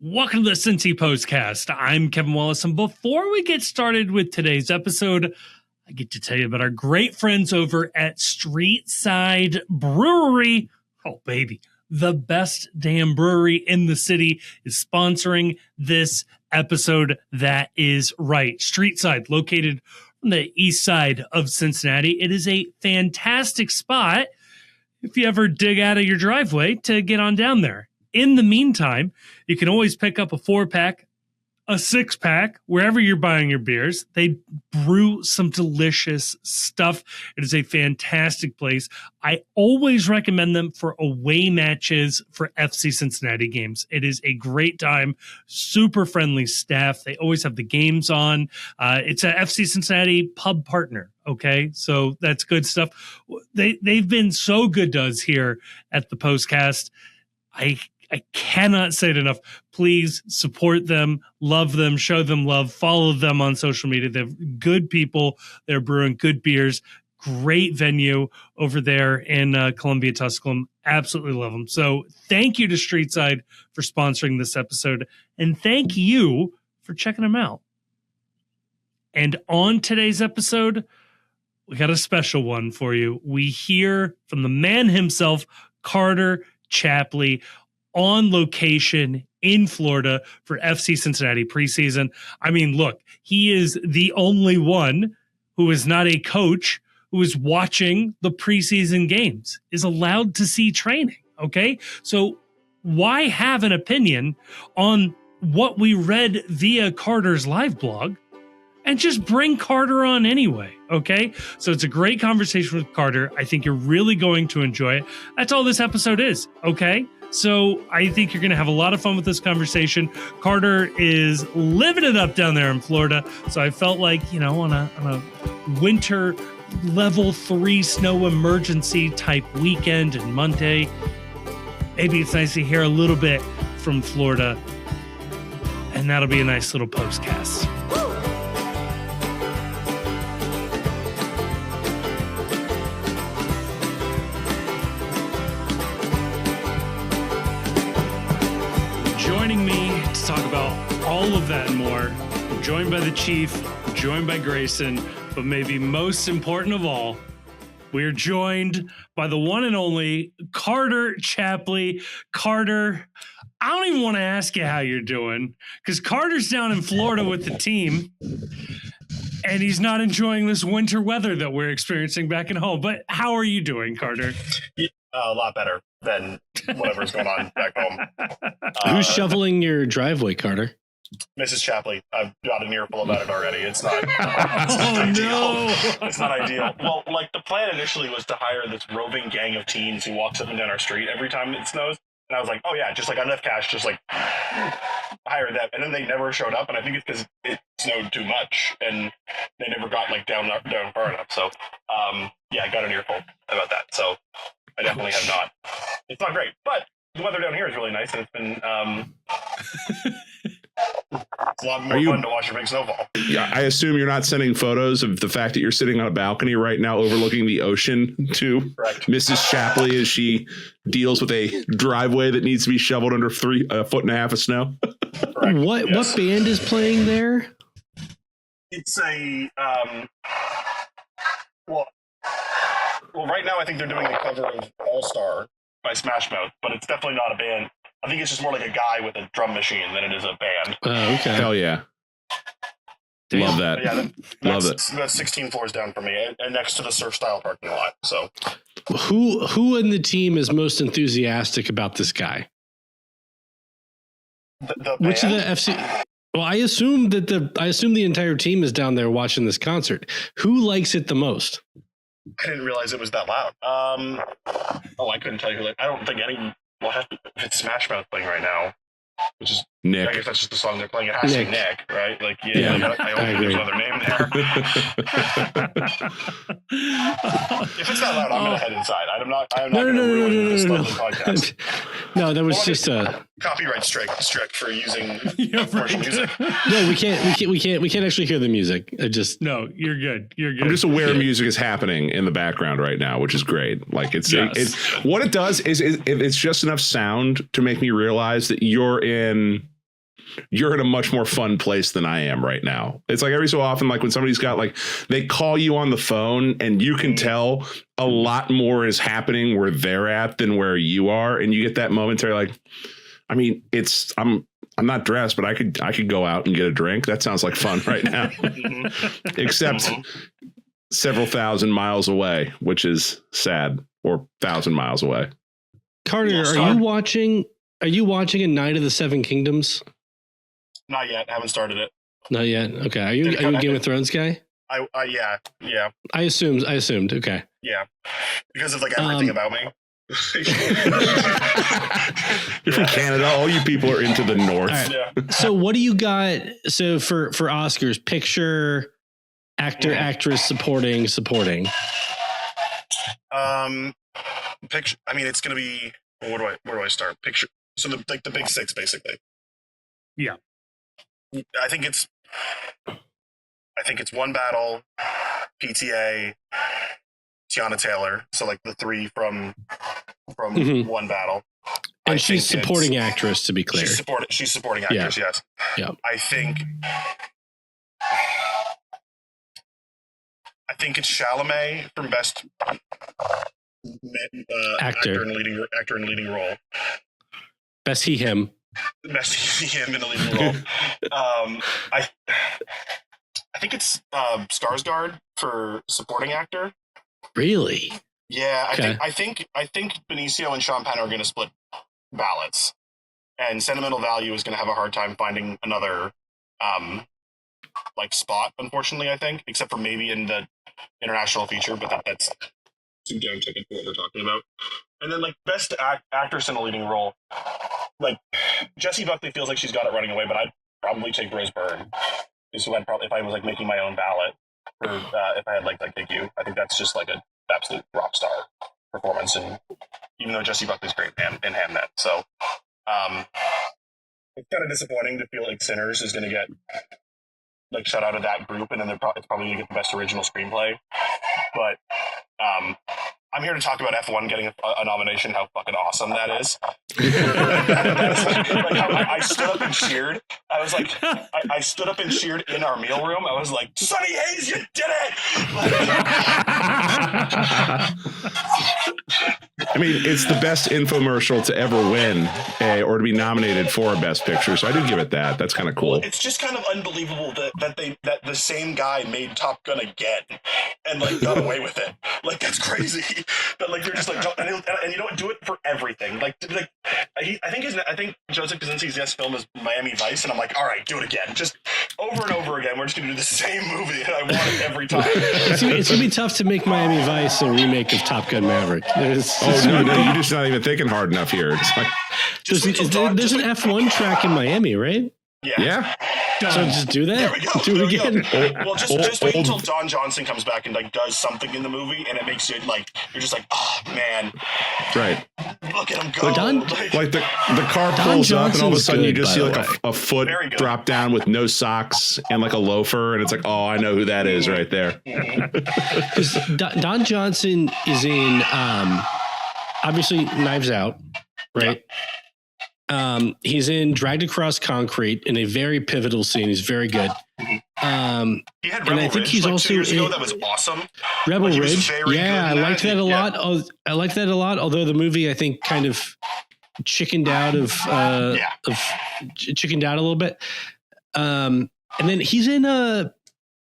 Welcome to the Cincy Postcast. I'm Kevin Wallace, and before we get started with today's episode, I get to tell you about our great friends over at Streetside Brewery. Oh, baby, the best damn brewery in the city is sponsoring this episode. That is right. Streetside, located on the east side of Cincinnati. It is a fantastic spot if you ever dig out of your driveway to get on down there. In the meantime, you can always pick up a 4-pack, a 6-pack, wherever you're buying your beers. They brew some delicious stuff. It is a fantastic place. I always recommend them for away matches for FC Cincinnati games. It is a great time, super friendly staff. They always have the games on. It's a FC Cincinnati pub partner. Okay, so that's good stuff. They've been so good to us here at the Postcast. I cannot say it enough. Please support them, love them, show them love, follow them on social media. They're good people. They're brewing good beers. Great venue over there in Columbia, Tusculum. Absolutely love them. So thank you to Streetside for sponsoring this episode. And thank you for checking them out. And on today's episode, we got a special one for you. We hear from the man himself, Carter Chapley, on location in Florida for FC Cincinnati preseason. I mean, look, he is the only one who is not a coach who is watching the preseason games, is allowed to see training, okay? So why have an opinion on what we read via Carter's live blog and just bring Carter on anyway, okay? So it's a great conversation with Carter. I think you're really going to enjoy it. That's all this episode is, okay? So I think you're going to have a lot of fun with this conversation. Carter is living it up down there in Florida. So I felt like, you know, on a winter level 3 snow emergency type weekend and Monday, maybe it's nice to hear a little bit from Florida. And that'll be a nice little postcast. Joining me to talk about all of that and more, I'm joined by the Chief, joined by Grayson, but maybe most important of all, we're joined by the one and only Carter Chapley. Carter, I don't even want to ask you how you're doing, because Carter's down in Florida with the team, and he's not enjoying this winter weather that we're experiencing back at home. But how are you doing, Carter? A lot better than whatever's going on back home. Who's shoveling your driveway, Carter? Mrs. Chapley. I've got an earful about it already. It's not. It's not ideal. Well, like the plan initially was to hire this roving gang of teens who walks up and down our street every time it snows. And I was like, oh yeah, just like enough cash, just like hire them. And then they never showed up. And I think it's because it snowed too much and they never got like down far enough. So yeah, I got an earful about that. So I definitely have not. It's not great, but the weather down here is really nice, and it's been it's a lot more fun to watch a big snowfall. Yeah, I assume you're not sending photos of the fact that you're sitting on a balcony right now overlooking the ocean to Mrs. Chapley as she deals with a driveway that needs to be shoveled under 1.5 foot of snow. What band is playing there? It's a well, right now I think they're doing a cover of All Star by Smash Mouth, but it's definitely not a band. I think it's just more like a guy with a drum machine than it is a band. Oh, okay. Hell yeah. Damn. Love that. Yeah, love it. That's 16 floors down for me, and next to the surf style parking lot. So, who in the team is most enthusiastic about this guy? The Which of band? the FC? Well, I assume the entire team is down there watching this concert. Who likes it the most? I didn't realize it was that loud. I couldn't tell you. I don't think any. Well, if it's Smash Mouth playing right now, which is Nick. I guess that's just the song they're playing. It has to be Nick, right? Like, yeah. Like, I don't think there's another name there. If it's that loud, I'm gonna head inside. I'm not gonna ruin this lovely podcast. No, that was just a copyright strike for using commercial music. No, we can't actually hear the music. No, you're good. I'm just aware music is happening in the background right now, which is great. Like it's what it does is it's just enough sound to make me realize that you're in you're in a much more fun place than I am right now. It's like every so often, like when somebody's got like, they call you on the phone and you can tell a lot more is happening where they're at than where you are. And you get that momentary, like, I mean, I'm not dressed, but I could go out and get a drink. That sounds like fun right now, except several thousand miles away, which is sad, or 1,000 miles away. Carter, are you watching A Night of the Seven Kingdoms? Not yet. Haven't started it. Not yet. Okay. Are you a Game of Thrones guy? Yeah. I assumed. Okay. Yeah. Because of like everything about me. You're from Canada. All you people are into the North. Right. Yeah. So what do you got? So for Oscars, picture, actor, actress, supporting. Picture. I mean, it's gonna be. Well, where do I start? Picture. So the big six, basically. Yeah. I think it's One Battle, PTA, Tiana Taylor. So like the three from One Battle. And she's supporting actress, to be clear. She's supporting actress. Yeah. Yes. Yeah. I think it's Chalamet from best actor in leading role. Best he him. Best him in the leading role. I think it's Skarsgård for supporting actor. Really? Yeah, Okay. I think Benicio and Sean Penn are going to split ballots, and Sentimental Value is going to have a hard time finding another like spot. Unfortunately, I think, except for maybe in the international feature, but that's too damn ticket for what we're talking about. And then like best actress in a leading role, like Jessie Buckley feels like she's got it running away, but I'd probably take Rose Byrne. Is who I'd probably, if I was like making my own ballot, or if I had like Thank You. I think that's just like an absolute rock star performance, and even though Jessie Buckley's great in Hamnet, so it's kind of disappointing to feel like Sinners is going to get like shut out of that group, and then it's probably going to get the best original screenplay. But I'm here to talk about F1 getting a nomination. How fucking awesome that is! I stood up and cheered. I was like, I stood up and cheered in our meal room. I was like, Sonny Hayes, you did it! I mean, it's the best infomercial to ever win or to be nominated for a Best Picture. So I do give it that. That's kind of cool. It's just kind of unbelievable that the same guy made Top Gun again and like got away with it. Like that's crazy. But like you're just like, and you don't do it for everything. I think Joseph Kosinski's next film is Miami Vice, and I'm like, all right, do it again, just over and over again. We're just gonna do the same movie, and I want it every time. It's gonna be tough to make Miami Vice a remake of Top Gun Maverick. No, you're just not even thinking hard enough here. It's like there's an F1 track in Miami, right? Yeah. So just do that. There we go. Do it again. Well, just wait until Don Johnson comes back and like does something in the movie, and it makes it like you're just like, oh man, right. Look at him go. Like the car pulls up, and all of a sudden you just see like a foot drop down with no socks and like a loafer, and it's like, oh, I know who that is right there. Because Don Johnson is in obviously Knives Out, right? Yeah. He's in Dragged Across Concrete in a very pivotal scene. He's very good. He had Rebel and I think Ridge, he's like also 2 years ago. That was awesome. Rebel Ridge. Yeah, I liked that a lot. I liked that a lot. Although the movie, I think, kind of chickened out chickened out a little bit. And then he's in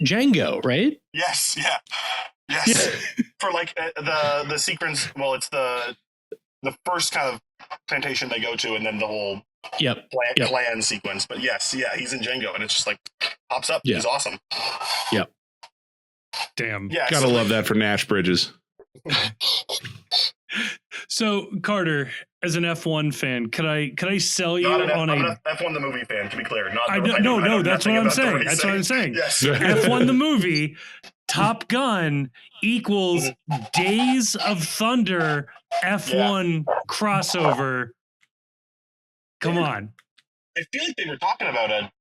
Django, right? Yes. Yeah. Yes. For like the sequence. Well, it's the first kind of plantation they go to, and then the whole clan sequence. But yes, he's in Django, and it's just like pops up. He's awesome. Yep. Damn. Yeah. Gotta love that for Nash Bridges. So Carter, as an F1 fan, could I sell you I'm an F1 the movie fan, to be clear. No, that's what I'm saying. That's what I'm saying. Yes. F1 the movie, Top Gun equals Days of Thunder F1 crossover. Come on. I feel like they were talking about a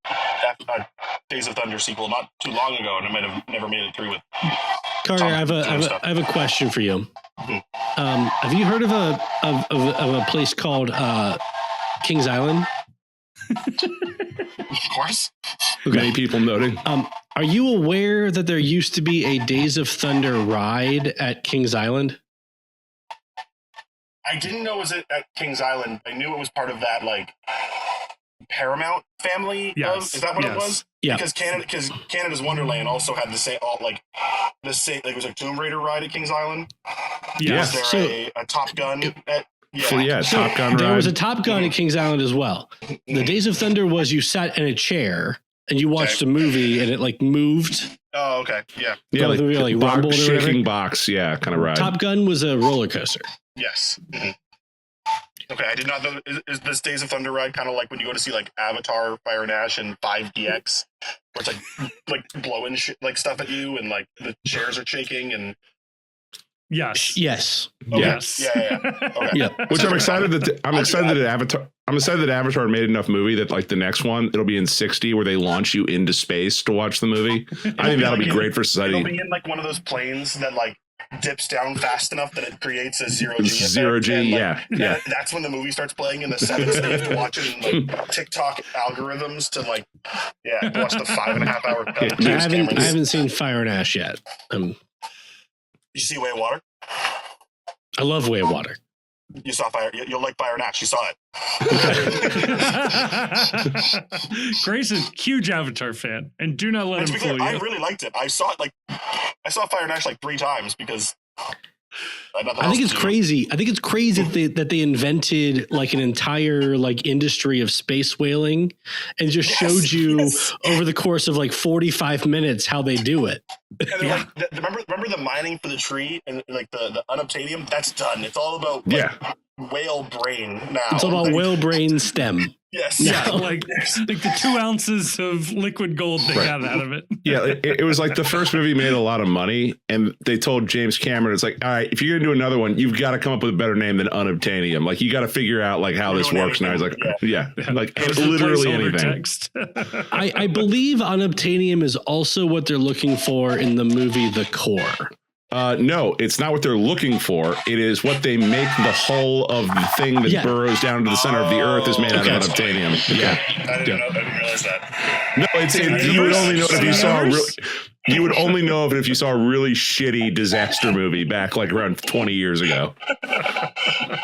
Days of Thunder sequel not too long ago, and it might have never made it through with. Carter, I have a question for you. Mm-hmm. Have you heard of a place called Kings Island? Of course. Many people noting. Are you aware that there used to be a Days of Thunder ride at Kings Island? I didn't know it was at Kings Island. I knew it was part of that, like, Paramount family. Yes. Is that what it was? Yeah. Because Canada's Wonderland also had the same, like it was a Tomb Raider ride at Kings Island. Yes. Was there a Top Gun at? Yeah, Top Gun There ride. was a Top Gun at Kings Island as well. The Days of Thunder was you sat in a chair and you watched a movie and it like moved. Oh, okay. Yeah. Yeah, like box, rumbled or shaking whatever. box. Yeah, kind of ride. Top Gun was a roller coaster. Yes. Mm-hmm. Okay, I did not know. Is this Days of Thunder ride kind of like when you go to see like Avatar, Fire and Ash, and 5DX, where it's like blowing like stuff at you and like the chairs are shaking and. Yes. Yes. Okay. Yes. Yeah. Okay. Yeah. Which I'm excited that Avatar. I'm excited that Avatar made enough movie that like the next one it'll be in 60 where they launch you into space to watch the movie. I think that'll be great for society. It'll be in like one of those planes that like dips down fast enough that it creates a zero G. Zero G, and, like, yeah. That's when the movie starts playing in the 7th stage to watch it in like TikTok algorithms to like to watch the 5.5 hour. I haven't seen Fire and Ash yet. You see Way of Water? I love Way of Water. You saw Fire. You'll like Fire and Ash. You saw it. Grayson, huge Avatar fan, and do not let him fool you. I really liked it. I saw Fire and Ash like 3 times because I think it's crazy. I think it's crazy that they invented like an entire like industry of space whaling and just showed you over the course of like 45 minutes how they do it. And like, remember the mining for the tree and like the unobtainium? That's done. It's all about whale brain now. It's all about whale brain stem. Yes. Yeah, like the 2 ounces of liquid gold they got out of it. Yeah, it was like the first movie made a lot of money, and they told James Cameron, it's like, all right, if you're gonna do another one, you've got to come up with a better name than unobtainium. Like you got to figure out like how this works. Now he's like, like literally anything. Text. I believe unobtainium is also what they're looking for in the movie The Core. No, it's not what they're looking for. It is what they make the hull of the thing that burrows down to the center of the earth is made out of unobtainium. Okay. I didn't realize that. No, you would only know it if you saw you would only know of it if you saw a really shitty disaster movie back like around 20 years ago.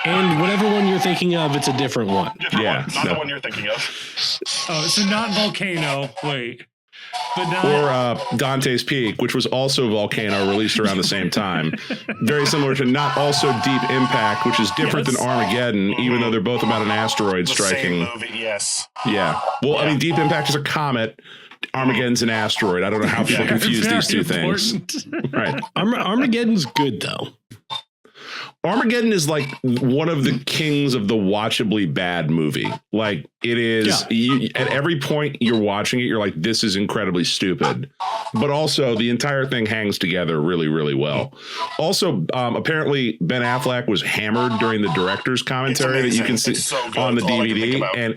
And whatever one you're thinking of, it's a different one. Not the one you're thinking of. Oh, so not Volcano. Wait. But not, or Dante's Peak, which was also Volcano, released around the same time. Very similar to not also Deep Impact, which is different than Armageddon, even though they're both about an asteroid striking. Same movie, yes. Yeah. Well, I mean, Deep Impact is a comet. Armageddon's an asteroid. I don't know how people confuse these two things. Right. Armageddon's good though. Armageddon is like one of the kings of the watchably bad movie. Like it is at every point you're watching it, you're like, this is incredibly stupid. But also the entire thing hangs together really, really well. Also, apparently Ben Affleck was hammered during the director's commentary that you can see on the DVD. And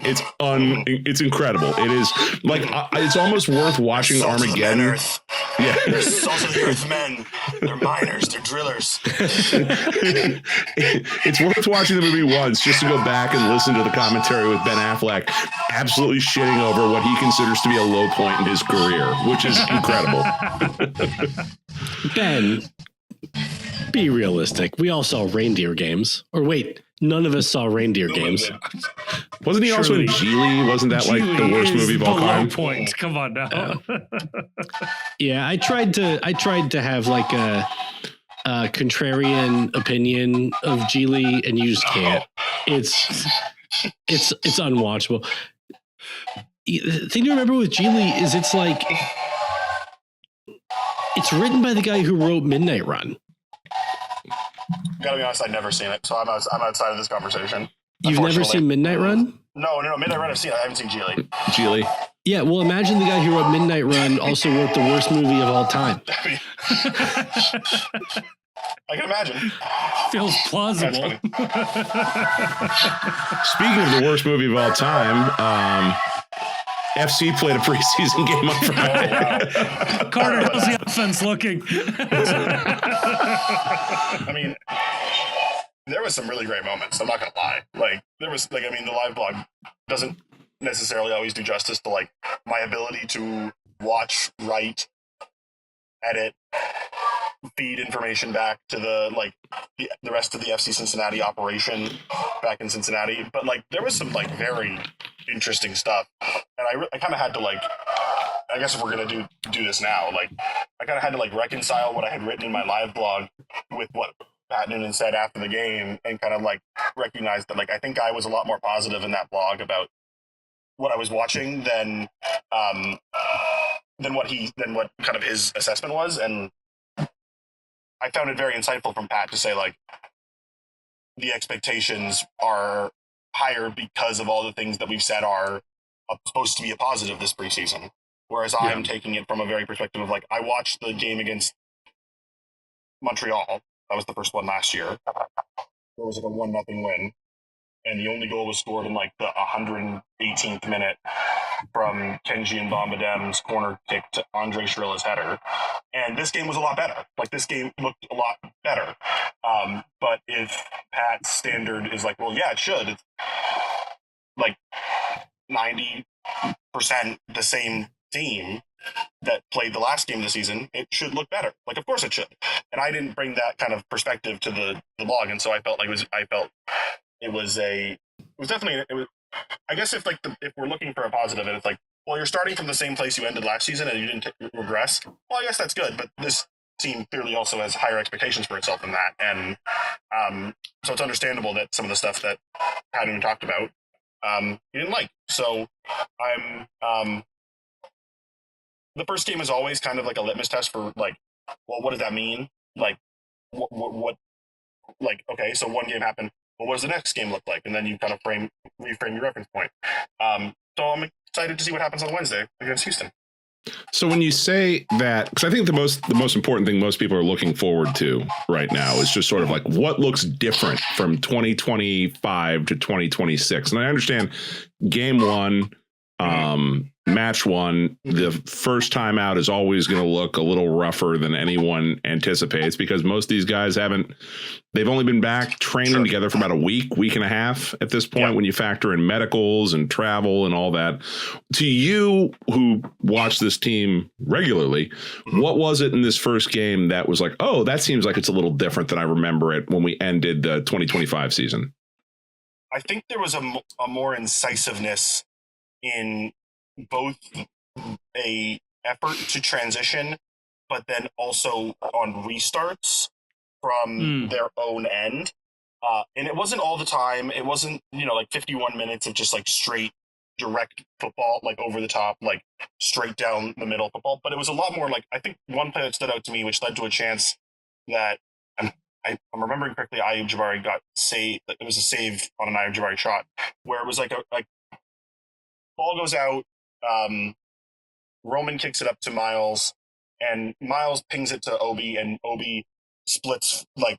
it's incredible. It is like, it's almost worth watching Armageddon. Yeah. They're salt of the earth men. They're miners. They're drillers. It's worth watching the movie once just to go back and listen to the commentary with Ben Affleck absolutely shitting over what he considers to be a low point in his career, which is incredible. Ben, be realistic. We all saw Reindeer Games. Or wait, none of us saw Reindeer Games. Wasn't he also in Geely? Wasn't that like the worst movie of all time? Point. Come on now. Yeah, I tried to have like a contrarian opinion of Geely, and you just can't. It's unwatchable. The thing to remember with Geely is it's written by the guy who wrote Midnight Run. Gotta be honest, I've never seen it, so I'm outside of this conversation. You've never seen Midnight Run? No, Midnight Run I've seen. I haven't seen Geely. Geely. Yeah, well, imagine the guy who wrote Midnight Run also wrote the worst movie of all time. I can imagine. Feels plausible. Speaking of the worst movie of all time, FC played a preseason game on Friday. Oh, wow. Carter, how's the offense looking? I mean, there was some really great moments. I'm not gonna lie. Like there was, like, I mean, the live blog doesn't necessarily always do justice to like my ability to watch, write, edit, feed information back to the rest of the FC Cincinnati operation back in Cincinnati. But like there was some like very interesting stuff, and I kind of had to like, I guess if we're gonna do this now, like I kind of had to like reconcile what I had written in my live blog with what Pat Noonan said after the game, and kind of like recognize that like I think I was a lot more positive in that blog about what I was watching than what kind of his assessment was. And I found it very insightful from Pat to say like the expectations are higher because of all the things that we've said are supposed to be a positive this preseason. Whereas I'm taking it from a very perspective of like, I watched the game against Montreal. That was the first one last year. There was like a 1-0 win. And the only goal was scored in like the 118th minute from Kenji and Bombadem's corner kick to Andre Shrilla's header. And this game was a lot better. Like this game looked a lot better. But if Pat's standard is like, well, yeah, it should. It's like 90% the same team that played the last game of the season, it should look better. Like, of course it should. And I didn't bring that kind of perspective to the log. And so I felt it was definitely, I guess if we're looking for a positive and it's like, well, you're starting from the same place you ended last season and you didn't regress. Well, I guess that's good. But this team clearly also has higher expectations for itself than that. And so it's understandable that some of the stuff that Pat even talked about, he didn't like. So the first game is always kind of like a litmus test for like, well, what does that mean? Like, what like, okay, so one game happened. Well, what does the next game look like? And then you kind of reframe your reference point. So I'm excited to see what happens on Wednesday against Houston. So when you say that, because I think the most important thing most people are looking forward to right now is just sort of like what looks different from 2025 to 2026. And I understand game one, match one, the first time out is always going to look a little rougher than anyone anticipates because most of these guys they've only been back training together for about a week and a half at this point when you factor in medicals and travel and all that. To you who watch this team regularly, what was it in this first game that was like, oh, that seems like it's a little different than I remember it when we ended the 2025 season? I think there was a more incisiveness in both a effort to transition, but then also on restarts from their own end. And it wasn't all the time. It wasn't, like 51 minutes of just like straight direct football, like over the top, like straight down the middle football. But it was a lot more like, I think one play that stood out to me, which led to a chance that I'm remembering correctly, Ayub Jabari got saved. It was a save on an Ayub Jabari shot where it was like ball goes out. Roman kicks it up to Miles, and Miles pings it to Obi, and Obi splits, like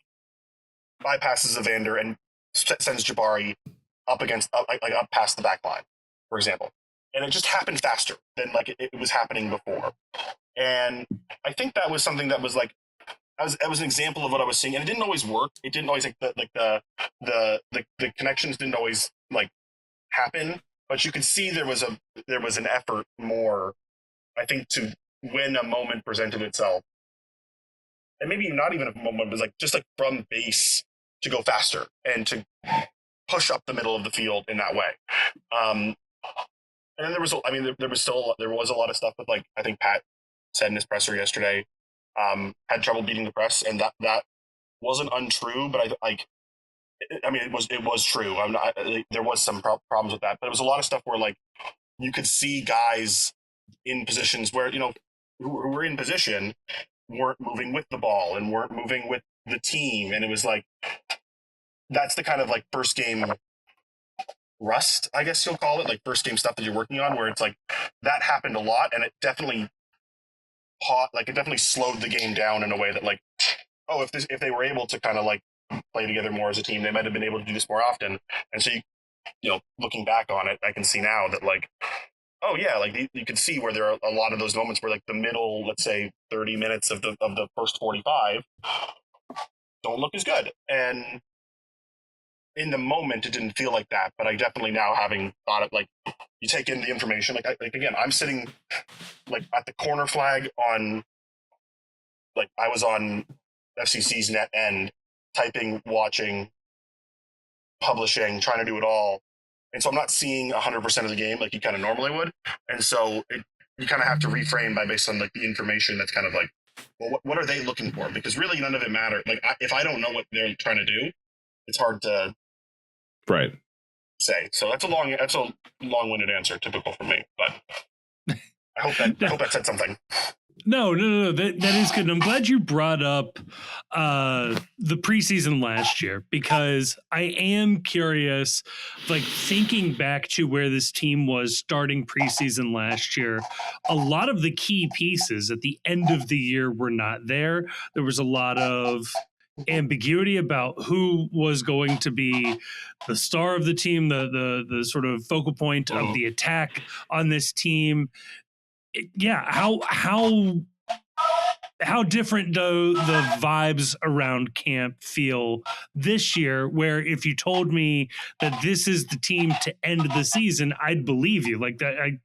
bypasses Evander and sends Jabari up past the back line, for example. And it just happened faster than like it was happening before. And I think that was something that was like, it was an example of what I was seeing, and it didn't always work. It didn't always the connections didn't always like happen. But you could see there was an effort more, I think, to when a moment presented itself. And maybe not even a moment, but like just like from base to go faster and to push up the middle of the field in that way. And then there was a lot of stuff with, like, I think Pat said in his presser yesterday, had trouble beating the press, and that wasn't untrue, but it was true. There was some problems with that, but it was a lot of stuff where like you could see guys in positions where, who were in position weren't moving with the ball and weren't moving with the team. And it was like, that's the kind of like first game rust, I guess you'll call it, like first game stuff that you're working on, where it's like that happened a lot. And it definitely slowed the game down in a way that like, oh, if they were able to kind of like play together more as a team, they might have been able to do this more often. And so looking back on it, I can see now that like, oh yeah, like you can see where there are a lot of those moments where like the middle, let's say 30 minutes of the first 45 don't look as good. And in the moment, it didn't feel like that, but I definitely now, having thought it, like, you take in the information, like again, I'm sitting like at the corner flag on, like, I was on FCC's net end, typing, watching, publishing, trying to do it all. And so I'm not seeing 100% of the game like you kind of normally would. And so you kind of have to reframe by based on like the information that's kind of like, well, what are they looking for? Because really none of it matters. Like if I don't know what they're trying to do, it's hard to say. So that's a long-winded answer, typical for me. But I hope that said something. No. That is good. And I'm glad you brought up the preseason last year, because I am curious, like thinking back to where this team was starting preseason last year, a lot of the key pieces at the end of the year were not there. There was a lot of ambiguity about who was going to be the star of the team, the sort of focal point of the attack on this team. How different do the vibes around camp feel this year, where if you told me that this is the team to end the season, I'd believe you. Like that,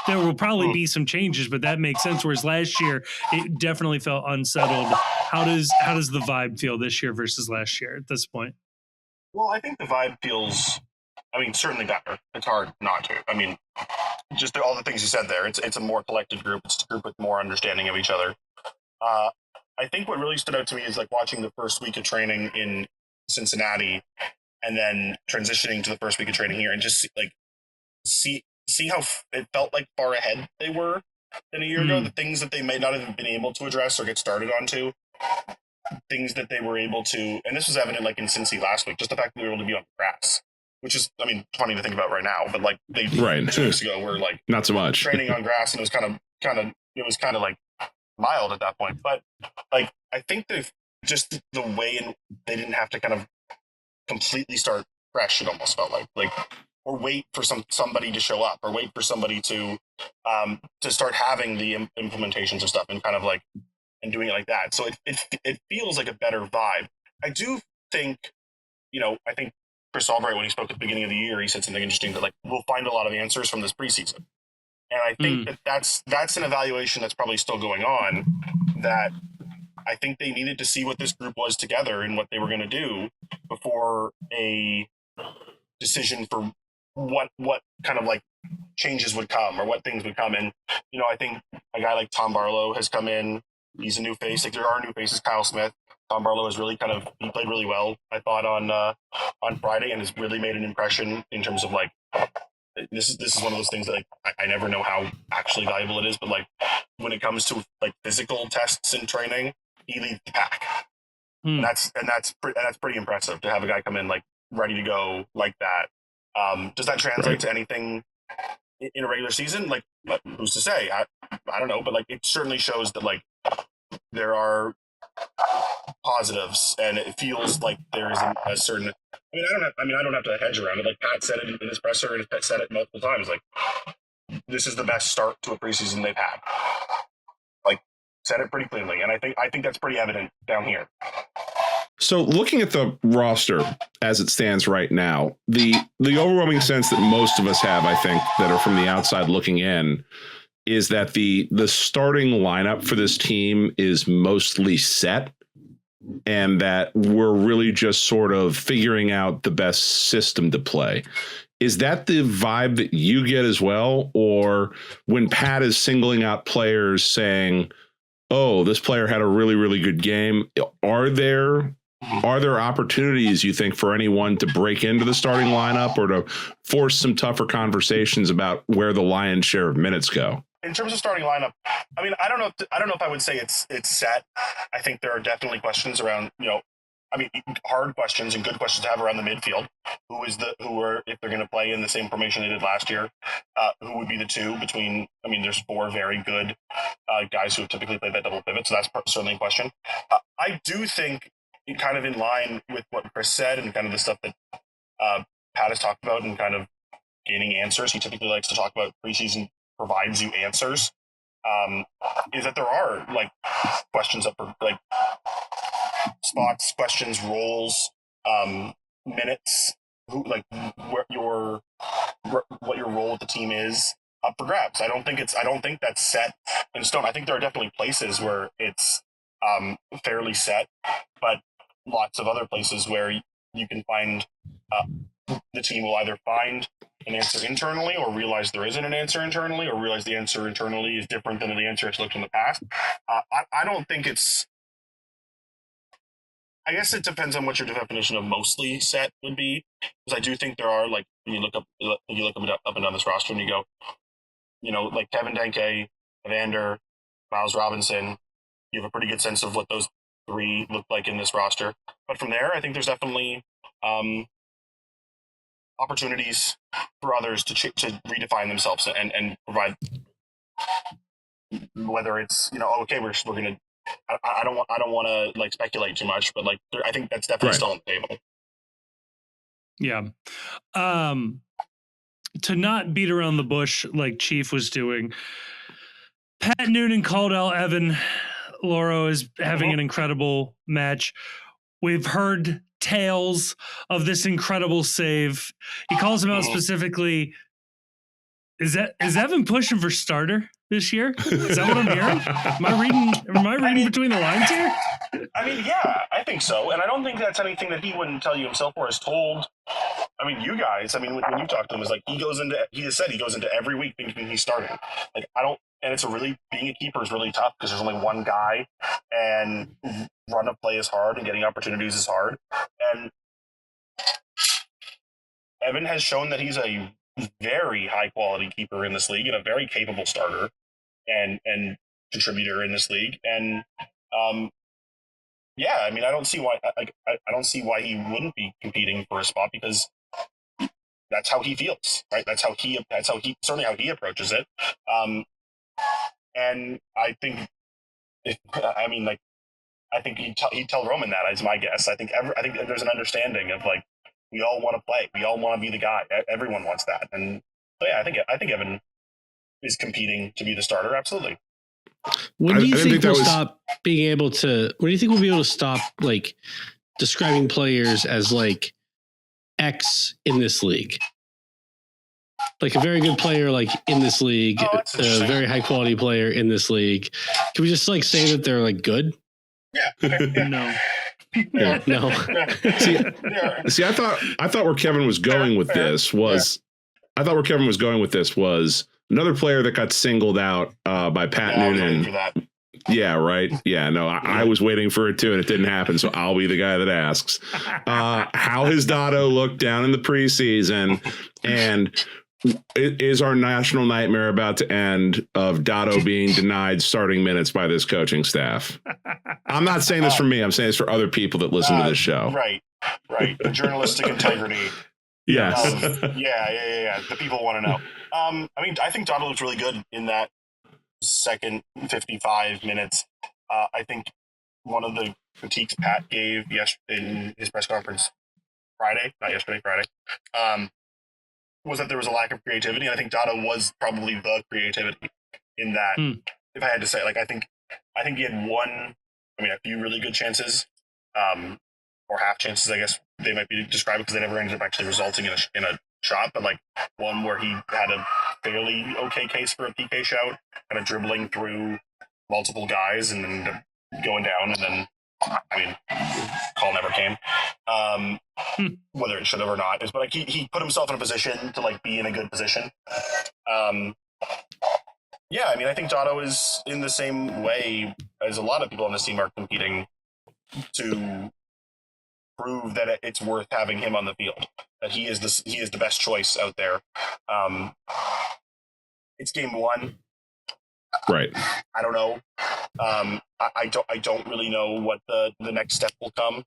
there will probably be some changes, but that makes sense. Whereas last year, it definitely felt unsettled. How does the vibe feel this year versus last year at this point? Well, I think the vibe feels, certainly better. It's hard not to. Just all the things you said there. It's a more collected group. It's a group with more understanding of each other. I think what really stood out to me is like watching the first week of training in Cincinnati, and then transitioning to the first week of training here, and just see how it felt like far ahead they were than a year ago. The things that they may not have been able to address or get started onto, things that they were able to, and this was evident like in Cincy last week, just the fact that they were able to be on grass, which is, funny to think about right now, but like they 2 weeks ago were like not so much training on grass, and it was kind of like mild at that point. But like I think they've just the way in they didn't have to kind of completely start fresh. It almost felt like or wait for somebody to show up, or wait for somebody to start having the implementations of stuff and kind of like and doing it like that. So it feels like a better vibe. I do think, I think Chris Albright, when he spoke at the beginning of the year, he said something interesting that like we'll find a lot of answers from this preseason. And I think that's an evaluation that's probably still going on, that I think they needed to see what this group was together and what they were going to do before a decision for what kind of like changes would come or what things would come in. I think a guy like Tom Barlow has come in. He's a new face. Like there are new faces. Kyle Smith. Tom Barlow has really he played really well, I thought, on Friday, and has really made an impression in terms of like, this is one of those things that like I never know how actually valuable it is, but like when it comes to like physical tests and training, he leads the pack. And that's pretty impressive to have a guy come in like ready to go like that. Does that translate to anything in a regular season? Like, who's to say? I don't know, but like it certainly shows that like there are positives, and it feels like there is a certain. I don't have to hedge around it. Like Pat said it in his presser, and Pat said it multiple times. Like, this is the best start to a preseason they've had. Like, said it pretty clearly, and I think that's pretty evident down here. So looking at the roster as it stands right now, the overwhelming sense that most of us have, I think, that are from the outside looking in, is that the starting lineup for this team is mostly set, and that we're really just sort of figuring out the best system to play. Is that the vibe that you get as well? Or when Pat is singling out players saying, oh, this player had a really, really good game, are there opportunities, you think, for anyone to break into the starting lineup or to force some tougher conversations about where the lion's share of minutes go? In terms of starting lineup, I don't know if I would say it's set. I think there are definitely questions around, hard questions and good questions to have around the midfield. If they're going to play in the same formation they did last year, who would be the two between? There's four very good guys who have typically played that double pivot, so that's certainly a question. I do think, kind of in line with what Chris said and kind of the stuff that Pat has talked about and kind of gaining answers. He typically likes to talk about preseason provides you answers. Is that there are like questions up for like spots, questions, roles, minutes, what your role with the team is up for grabs. I don't think that's set in stone. I think there are definitely places where it's fairly set, but lots of other places where you can find the team will either find an answer internally or realize there isn't an answer internally or realize the answer internally is different than the answer it's looked in the past. I don't think it's, I guess it depends on what your definition of mostly set would be, because I do think there are, like, you look up and down this roster and you go, like Kevin Denke, Evander, Miles Robinson, you have a pretty good sense of what those three look like in this roster. But from there, I think there's definitely opportunities for others to redefine themselves and provide, whether it's, okay, we're going to, I don't want to like speculate too much, but like I think that's definitely still on the table. Yeah. To not beat around the bush like Chief was doing, Pat Noonan called out Evan Loro is having an incredible match. We've heard tales of this incredible save. He calls him out specifically. Is Evan pushing for starter this year? Is that what I'm hearing? Am I reading between the lines here? I mean, yeah, I think so. And I don't think that's anything that he wouldn't tell you himself or has told. I mean, you guys, when you talk to him, is like he has said he goes into every week thinking he's starting. Like, and it's being a keeper is really tough because there's only one guy and run of play is hard and getting opportunities is hard. And Evan has shown that he's a very high quality keeper in this league and a very capable starter and contributor in this league. And I mean, I don't see why he wouldn't be competing for a spot, because that's how he feels, right? That's certainly how he approaches it. And I think I think he'd tell Roman that, is my guess. I think there's an understanding of, like, we all want to play. We all want to be the guy. Everyone wants that. And so, yeah, I think Evan is competing to be the starter. Absolutely. When do you think we'll stop being able to? When do you think we'll be able to stop, like, describing players as, like, X in this league? Like a very good player, like, in this league, a very high quality player in this league. Can we just, like, say that they're, like, good? Yeah. Okay, yeah. No. Yeah. No. See, I thought where Kevin was going with this was, another player that got singled out by Pat Noonan. Yeah, right. Yeah, no, I was waiting for it too, and it didn't happen. So I'll be the guy that asks. How has Dotto looked down in the preseason, and is our national nightmare about to end of Dotto being denied starting minutes by this coaching staff? I'm not saying this for me. I'm saying this for other people that listen to this show. Right. The journalistic integrity. Yes. Yeah. The people want to know. I mean, I think Dotto looked really good in that second 55 minutes. I think one of the critiques Pat gave in his press conference Friday, was that there was a lack of creativity. And I think Dotto was probably the creativity in that. If I had to say, like, I think he had a few really good chances, or half chances, I guess they might be described, because they never ended up actually resulting in a shot. But, like, one where he had a fairly okay case for a PK shout, kind of dribbling through multiple guys and then going down, and then, I mean, call never came. Whether it should have or not, but, like, he put himself in a position to, like, be in a good position. Yeah, I mean, I think Dotto is in the same way as a lot of people on this team are competing to prove that it's worth having him on the field, that he is the best choice out there. It's game one. Right. I don't know. I don't really know what the next step will come,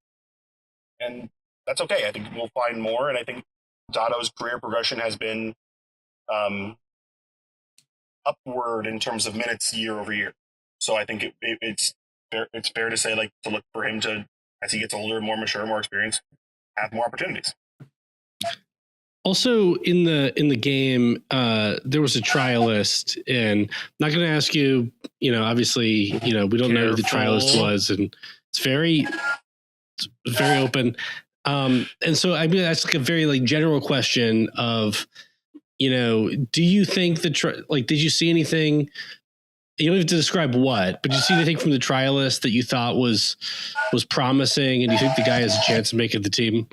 and that's okay. I think we'll find more, and I think Dotto's career progression has been upward in terms of minutes year over year. So I think it's fair to say, like, to look for him to, as he gets older, more mature, more experienced, have more opportunities. Also in the game, there was a trialist, and I'm not going to ask you, obviously, we don't know who the trialist was, and it's very open. And so I mean that's like a very like general question of, do you think did you see anything? You don't have to describe what, but did you see anything from the trial list that you thought was promising, and do you think the guy has a chance of making the team?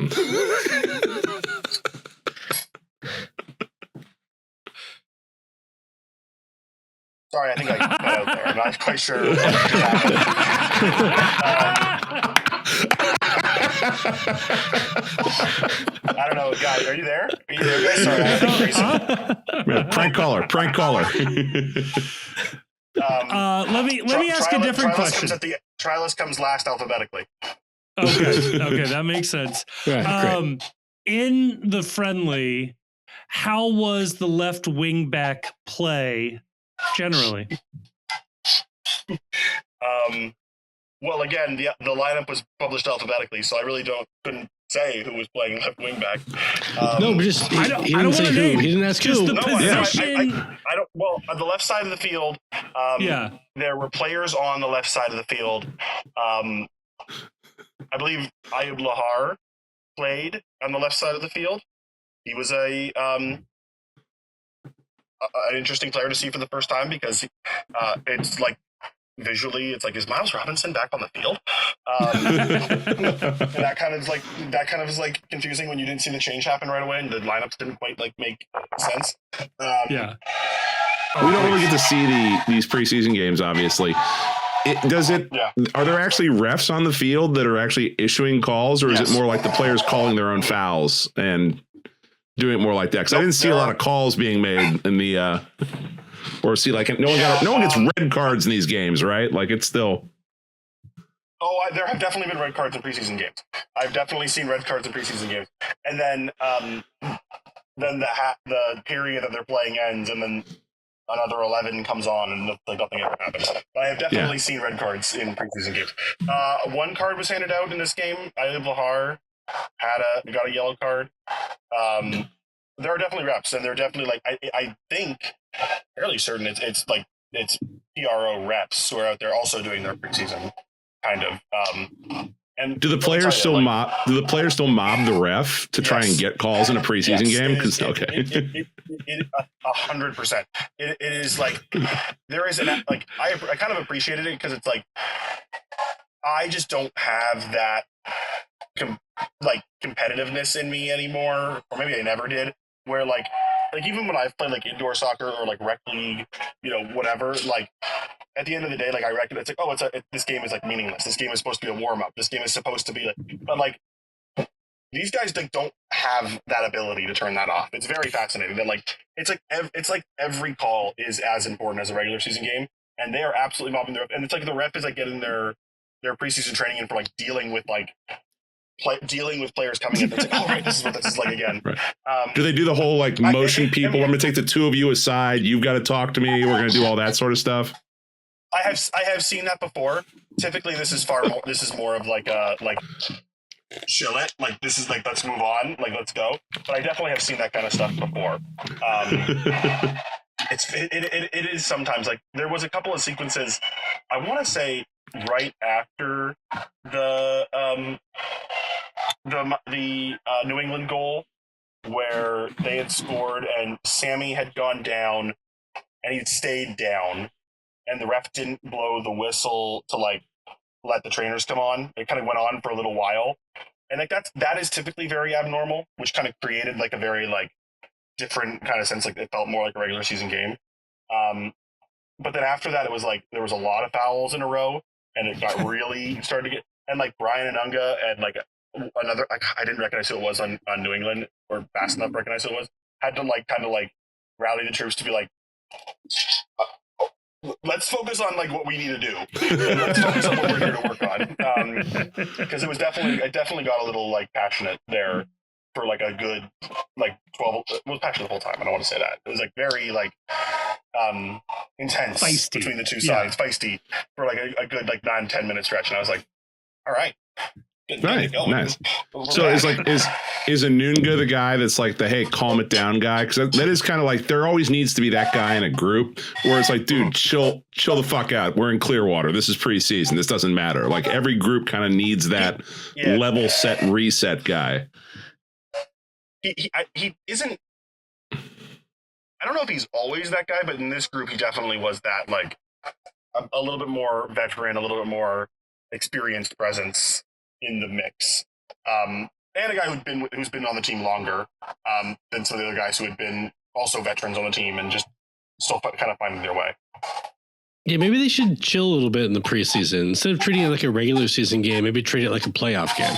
Sorry, I think I cut out there. I'm not quite sure what I don't know, guys. Are you there? Are you there, guys? Sorry, I think Grayson. Prank caller. Let me ask a different question. Trial list comes last alphabetically. Okay, that makes sense. Right, in the friendly, how was the left wing back play generally? Well, again, the lineup was published alphabetically, so I really couldn't say who was playing left wing back. No, but just he didn't say who. He didn't ask just who. the position. I don't. Well, on the left side of the field, there were players on the left side of the field. I believe Ayub Lahar played on the left side of the field. He was an interesting player to see for the first time because it's like visually, it's like, is Miles Robinson back on the field? that kind of is like confusing when you didn't see the change happen right away and the lineups didn't quite like make sense. We don't really get to see these preseason games, obviously. Are there actually refs on the field that are actually issuing calls, or is it more like the players calling their own fouls and doing it more like that? Because I didn't see a lot of calls being made in the or see like no one gets red cards in these games, right? Like it's still. There have definitely been red cards in preseason games. I've definitely seen red cards in preseason games, and then the period that they're playing ends, and then another 11 comes on, and like nothing ever happens. I have definitely seen red cards in preseason games. One card was handed out in this game. Ayub Lahar got a yellow card. There are definitely reps, and they're definitely like I think fairly certain it's PRO reps who are out there also doing their preseason kind of. And do the players still mob? Do the players still mob the ref to try and get calls in a preseason game? Because 100%. It is like there is I kind of appreciated it because it's like I just don't have that competitiveness in me anymore, or maybe I never did. Where like even when I've played like indoor soccer or like rec league, whatever, like at the end of the day, like I reckon it's like, this game is like meaningless. This game is supposed to be a warm up. This game is supposed to be like, but like these guys like don't have that ability to turn that off. It's very fascinating that like it's like every call is as important as a regular season game, and they are absolutely mobbing the ref. And it's like the ref is like getting their preseason training in for like dealing with players coming in. It's like, right, this is what this is like again. Right. Do they do the whole like motion people? I'm going to take the two of you aside. You've got to talk to me. We're going to do all that sort of stuff. I have seen that before. Typically, this is more of like chill it. Like this is like, let's move on. Like, let's go. But I definitely have seen that kind of stuff before. It is sometimes like there was a couple of sequences. I want to say right after the New England goal where they had scored and Sammy had gone down and he'd stayed down and the ref didn't blow the whistle to like let the trainers come on. It kind of went on for a little while. And like that is typically very abnormal, which kind of created like a very like different kind of sense. Like it felt more like a regular season game. But then after that, it was like there was a lot of fouls in a row and it got really started to get, and like Brian and Unga and like another, I didn't recognize who it was on New England or fast enough to recognize who it was, had to like kind of like rally the troops to be like, let's focus on like what we need to do. Let's focus on what we're here to work on. Because I definitely got a little like passionate there for like a good like 12. It was passionate the whole time. I don't want to say that. It was like very like intense, feisty between the two sides, feisty for like a good like 9-10 minute stretch. And I was like, all right, Right, nice. So is Anunga the guy that's like the hey, calm it down guy? Because that is kind of like there always needs to be that guy in a group where it's like, dude, chill the fuck out. We're in Clearwater. This is preseason. This doesn't matter. Like every group kind of needs that level set reset guy. He isn't. I don't know if he's always that guy, but in this group, he definitely was that. Like a little bit more veteran, a little bit more experienced presence in the mix, and a guy who's been on the team longer than some of the other guys who had been also veterans on the team and just still kind of finding their way. Yeah, maybe they should chill a little bit in the preseason instead of treating it like a regular season game. Maybe treat it like a playoff game.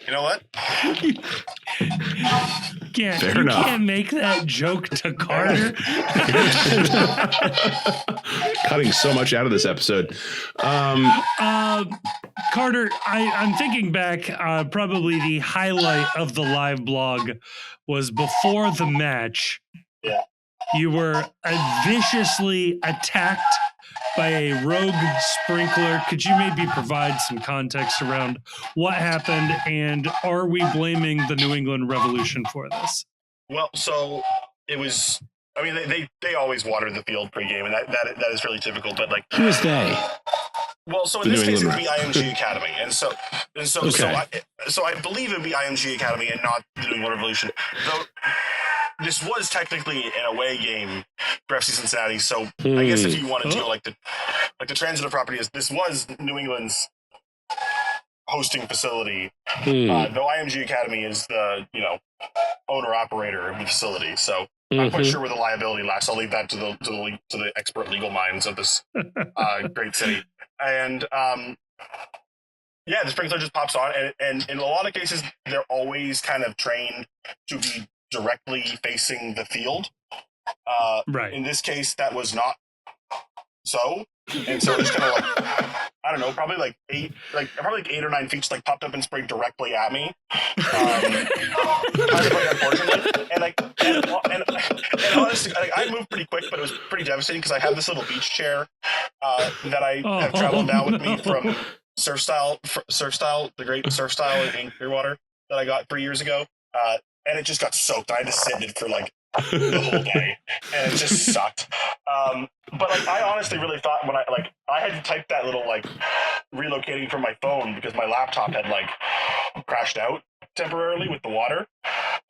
You know what? You can't make that joke to Carter. Cutting so much out of this episode. Carter, I'm thinking back, probably the highlight of the live blog was before the match. Yeah. You were viciously attacked by a rogue sprinkler. Could you maybe provide some context around what happened, and are we blaming the New England Revolution for this? Well, so it was. I mean, they always water the field pregame, and that is really typical. But like, who is they? Well, so in this case, it would be IMG Academy, and so I believe it would be IMG Academy and not the New England Revolution. Though this was technically an away game for FC Cincinnati, so I guess if you wanted to, like the transitive property is this was New England's hosting facility, though IMG Academy is the owner operator of the facility. So I'm quite sure where the liability lies. I'll leave that to the expert legal minds of this great city. And the sprinkler just pops on, and in a lot of cases, they're always kind of trained to be directly facing the field. Right. In this case, that was not so, and so it's kind of like I don't know, probably like 8 or 9 feet just like popped up and sprayed directly at me. Unfortunately, and honestly, I moved pretty quick, but it was pretty devastating because I have this little beach chair that I have traveled down with me from Surf Style, the great Surf Style in Clearwater that I got 3 years ago, and it just got soaked. I had to sit in it for like the whole day, and it just sucked. But like, I honestly really thought when I had to type that little like relocating from my phone because my laptop had like crashed out temporarily with the water,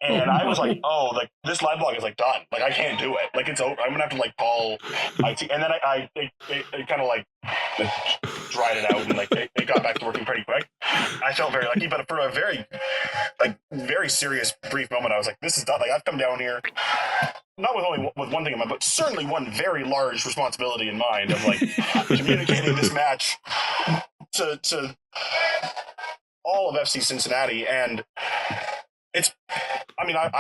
and I was like, oh, like this live blog is like done. Like I can't do it. Like it's over. I'm gonna have to like call IT, and then it kind of like dried it out, and like it got back to working pretty quick. I felt very lucky, but for a very serious brief moment, I was like, this is done. Like I've come down here not with one thing in mind, but certainly one very large responsibility in mind of like communicating this match to all of FC Cincinnati, and I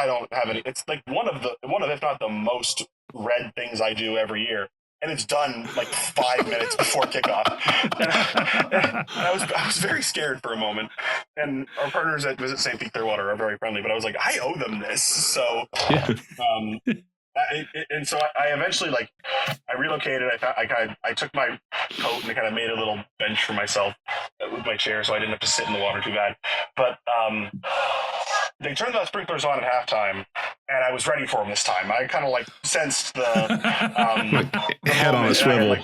don't have any. It's like one of if not the most read things I do every year, and it's done like 5 minutes before kickoff. And I was very scared for a moment. And our partners at Visit St. Pete Clearwater are very friendly, but I was like, I owe them this. So, and so I eventually I relocated. I took my coat and I kind of made a little bench for myself with my chair, so I didn't have to sit in the water too bad. But they turned the sprinklers on at halftime, and I was ready for them this time. I kind of sensed the head on a swivel. I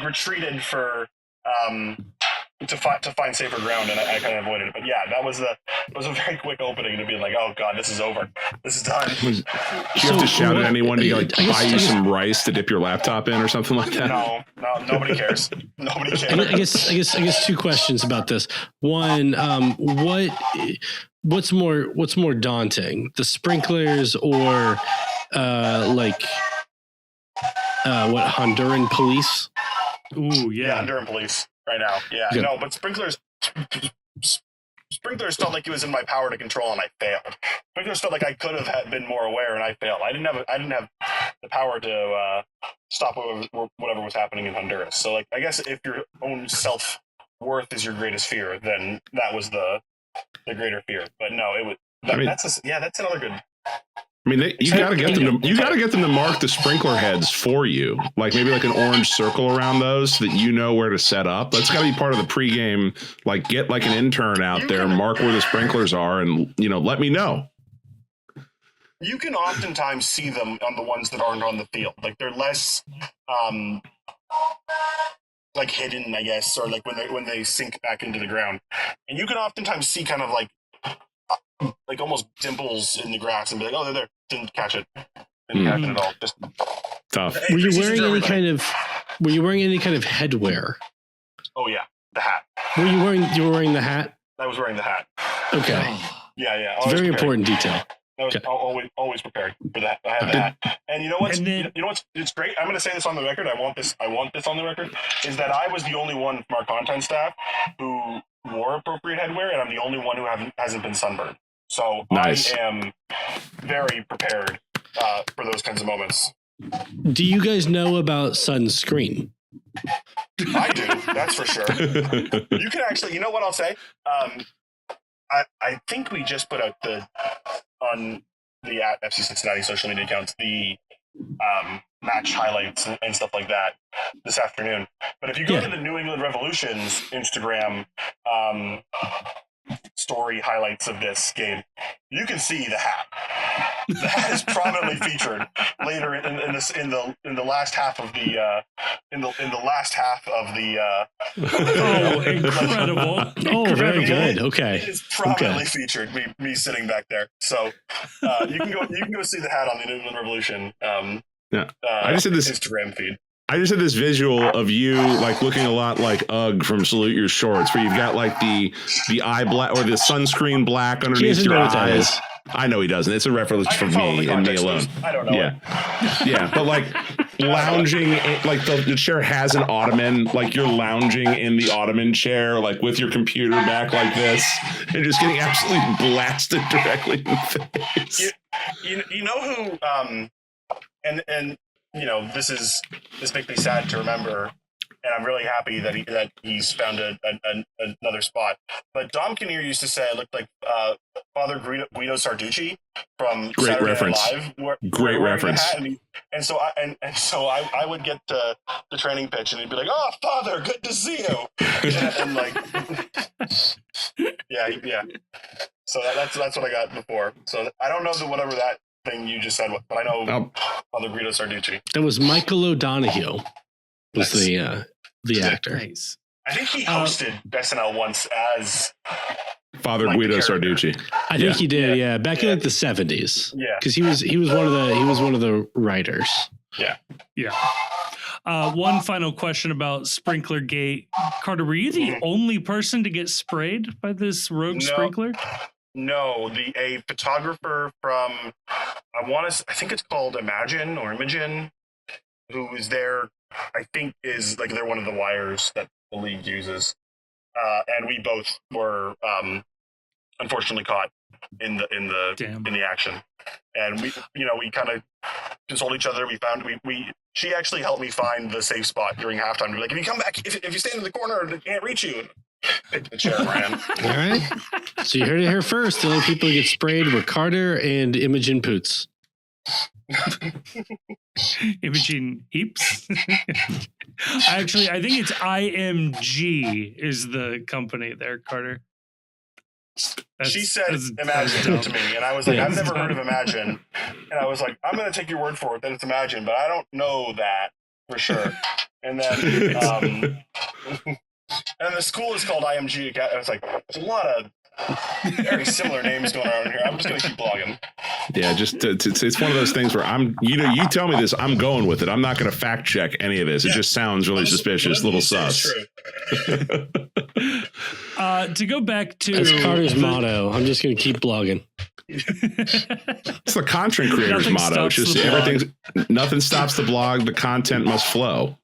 retreated for to find safer ground, and I kind of avoided it. But yeah, it was a very quick opening to be like, oh god, this is over, this is done. Do you have to shout at anyone to buy you some rice to dip your laptop in or something like that? No, nobody cares. Nobody cares. I guess 2 questions about this. One, what's more daunting, the sprinklers or Honduran police? Ooh, yeah, Honduran police right now. Yeah, good. No, but sprinklers felt like it was in my power to control, and I failed. Sprinklers felt like I could have been more aware, and I failed. I didn't have the power to stop whatever was happening in Honduras. So I guess if your own self-worth is your greatest fear, then that was the greater fear. But no, it was that's another good I mean, you got to get them to mark the sprinkler heads for you, like maybe like an orange circle around those so that you know where to set up. That's got to be part of the pregame. Like, get like an intern out there, mark where the sprinklers are, and let me know. You can oftentimes see them on the ones that aren't on the field. Like, they're less like hidden, I guess, or like when they sink back into the ground, and you can oftentimes see kind of like almost dimples in the grass and be like, oh, they're there. Didn't catch it. Didn't catch it at all. Just tough. Were you wearing any kind of headwear? Oh yeah, the hat. You were wearing the hat? I was wearing the hat. Okay. Yeah. It's a very important detail. I was always prepared for that. I had that. And you know what's it's great. I'm going to say this on the record. I want this on the record. Is that I was the only one from our content staff who wore appropriate headwear, and I'm the only one who hasn't been sunburned. So nice. I am very prepared for those kinds of moments. Do you guys know about sunscreen? I do. That's for sure. You can actually. You know what I'll say? I think we just put out on the FC Cincinnati social media accounts the match highlights and stuff like that this afternoon. But if you go to the New England Revolution's Instagram story highlights of this game, you can see the hat. The hat is prominently featured later in the last half of the oh, incredible! Oh, very good. Okay, it is prominently featured. Me sitting back there, so you can go see the hat on the New England Revolution. I just did this Instagram feed. I just had this visual of you like looking a lot like Ugg from Salute Your Shorts, where you've got like the eye black or the sunscreen black underneath your eyes. I know he doesn't. It's a reference for me and me alone. I don't know. Yeah, but like lounging, like the chair has an ottoman, like you're lounging in the ottoman chair, like with your computer back like this, and just getting absolutely blasted directly in the face. You know who? And this makes me sad to remember, and I'm really happy that he's found another spot. But Dom Kinnear used to say I looked like Father Guido Sarducci from Great Saturday reference. Night Live. Great reference. And so I would get to the training pitch and he'd be like, "Oh, Father, good to see you," and like, yeah. So that's what I got before. So I don't know whatever that thing you just said, but I know Father Guido Sarducci. That was Michael O'Donoghue. Was the actor? Nice. I think he hosted SNL once as Father Guido Sarducci. I think he did. Yeah, back in like the 70s. Yeah, because he was one of the writers. Yeah. One final question about Sprinkler Gate. Carter, were you the only person to get sprayed by this rogue sprinkler? No, a photographer from I think it's called Imagine or Imogen, who is there. I think is like they're one of the wires that the league uses, and we both were unfortunately caught in the action, and we kind of just told each other. She actually helped me find the safe spot during halftime. Like, if you come back, if you stand in the corner, they can't reach you. Pick the chair around. All right. So you heard it here first. The only people who get sprayed were Carter and Imogen Poots. Imogen Heaps. Actually, I think it's IMG is the company there, Carter. She said Imagine to me, and I was like, I've never heard of Imagine. And I was like, I'm going to take your word for it that it's Imagine, but I don't know that for sure. And then and the school is called IMG. I was like, there's a lot of very similar names going on here. I'm just going to keep blogging. Yeah, it's one of those things where you tell me this, I'm going with it. I'm not going to fact check any of this. It just sounds really suspicious, little sus. To go back to that's Carter's motto. I'm just going to keep blogging. It's the content creator's motto. It's just nothing stops the blog. The content must flow.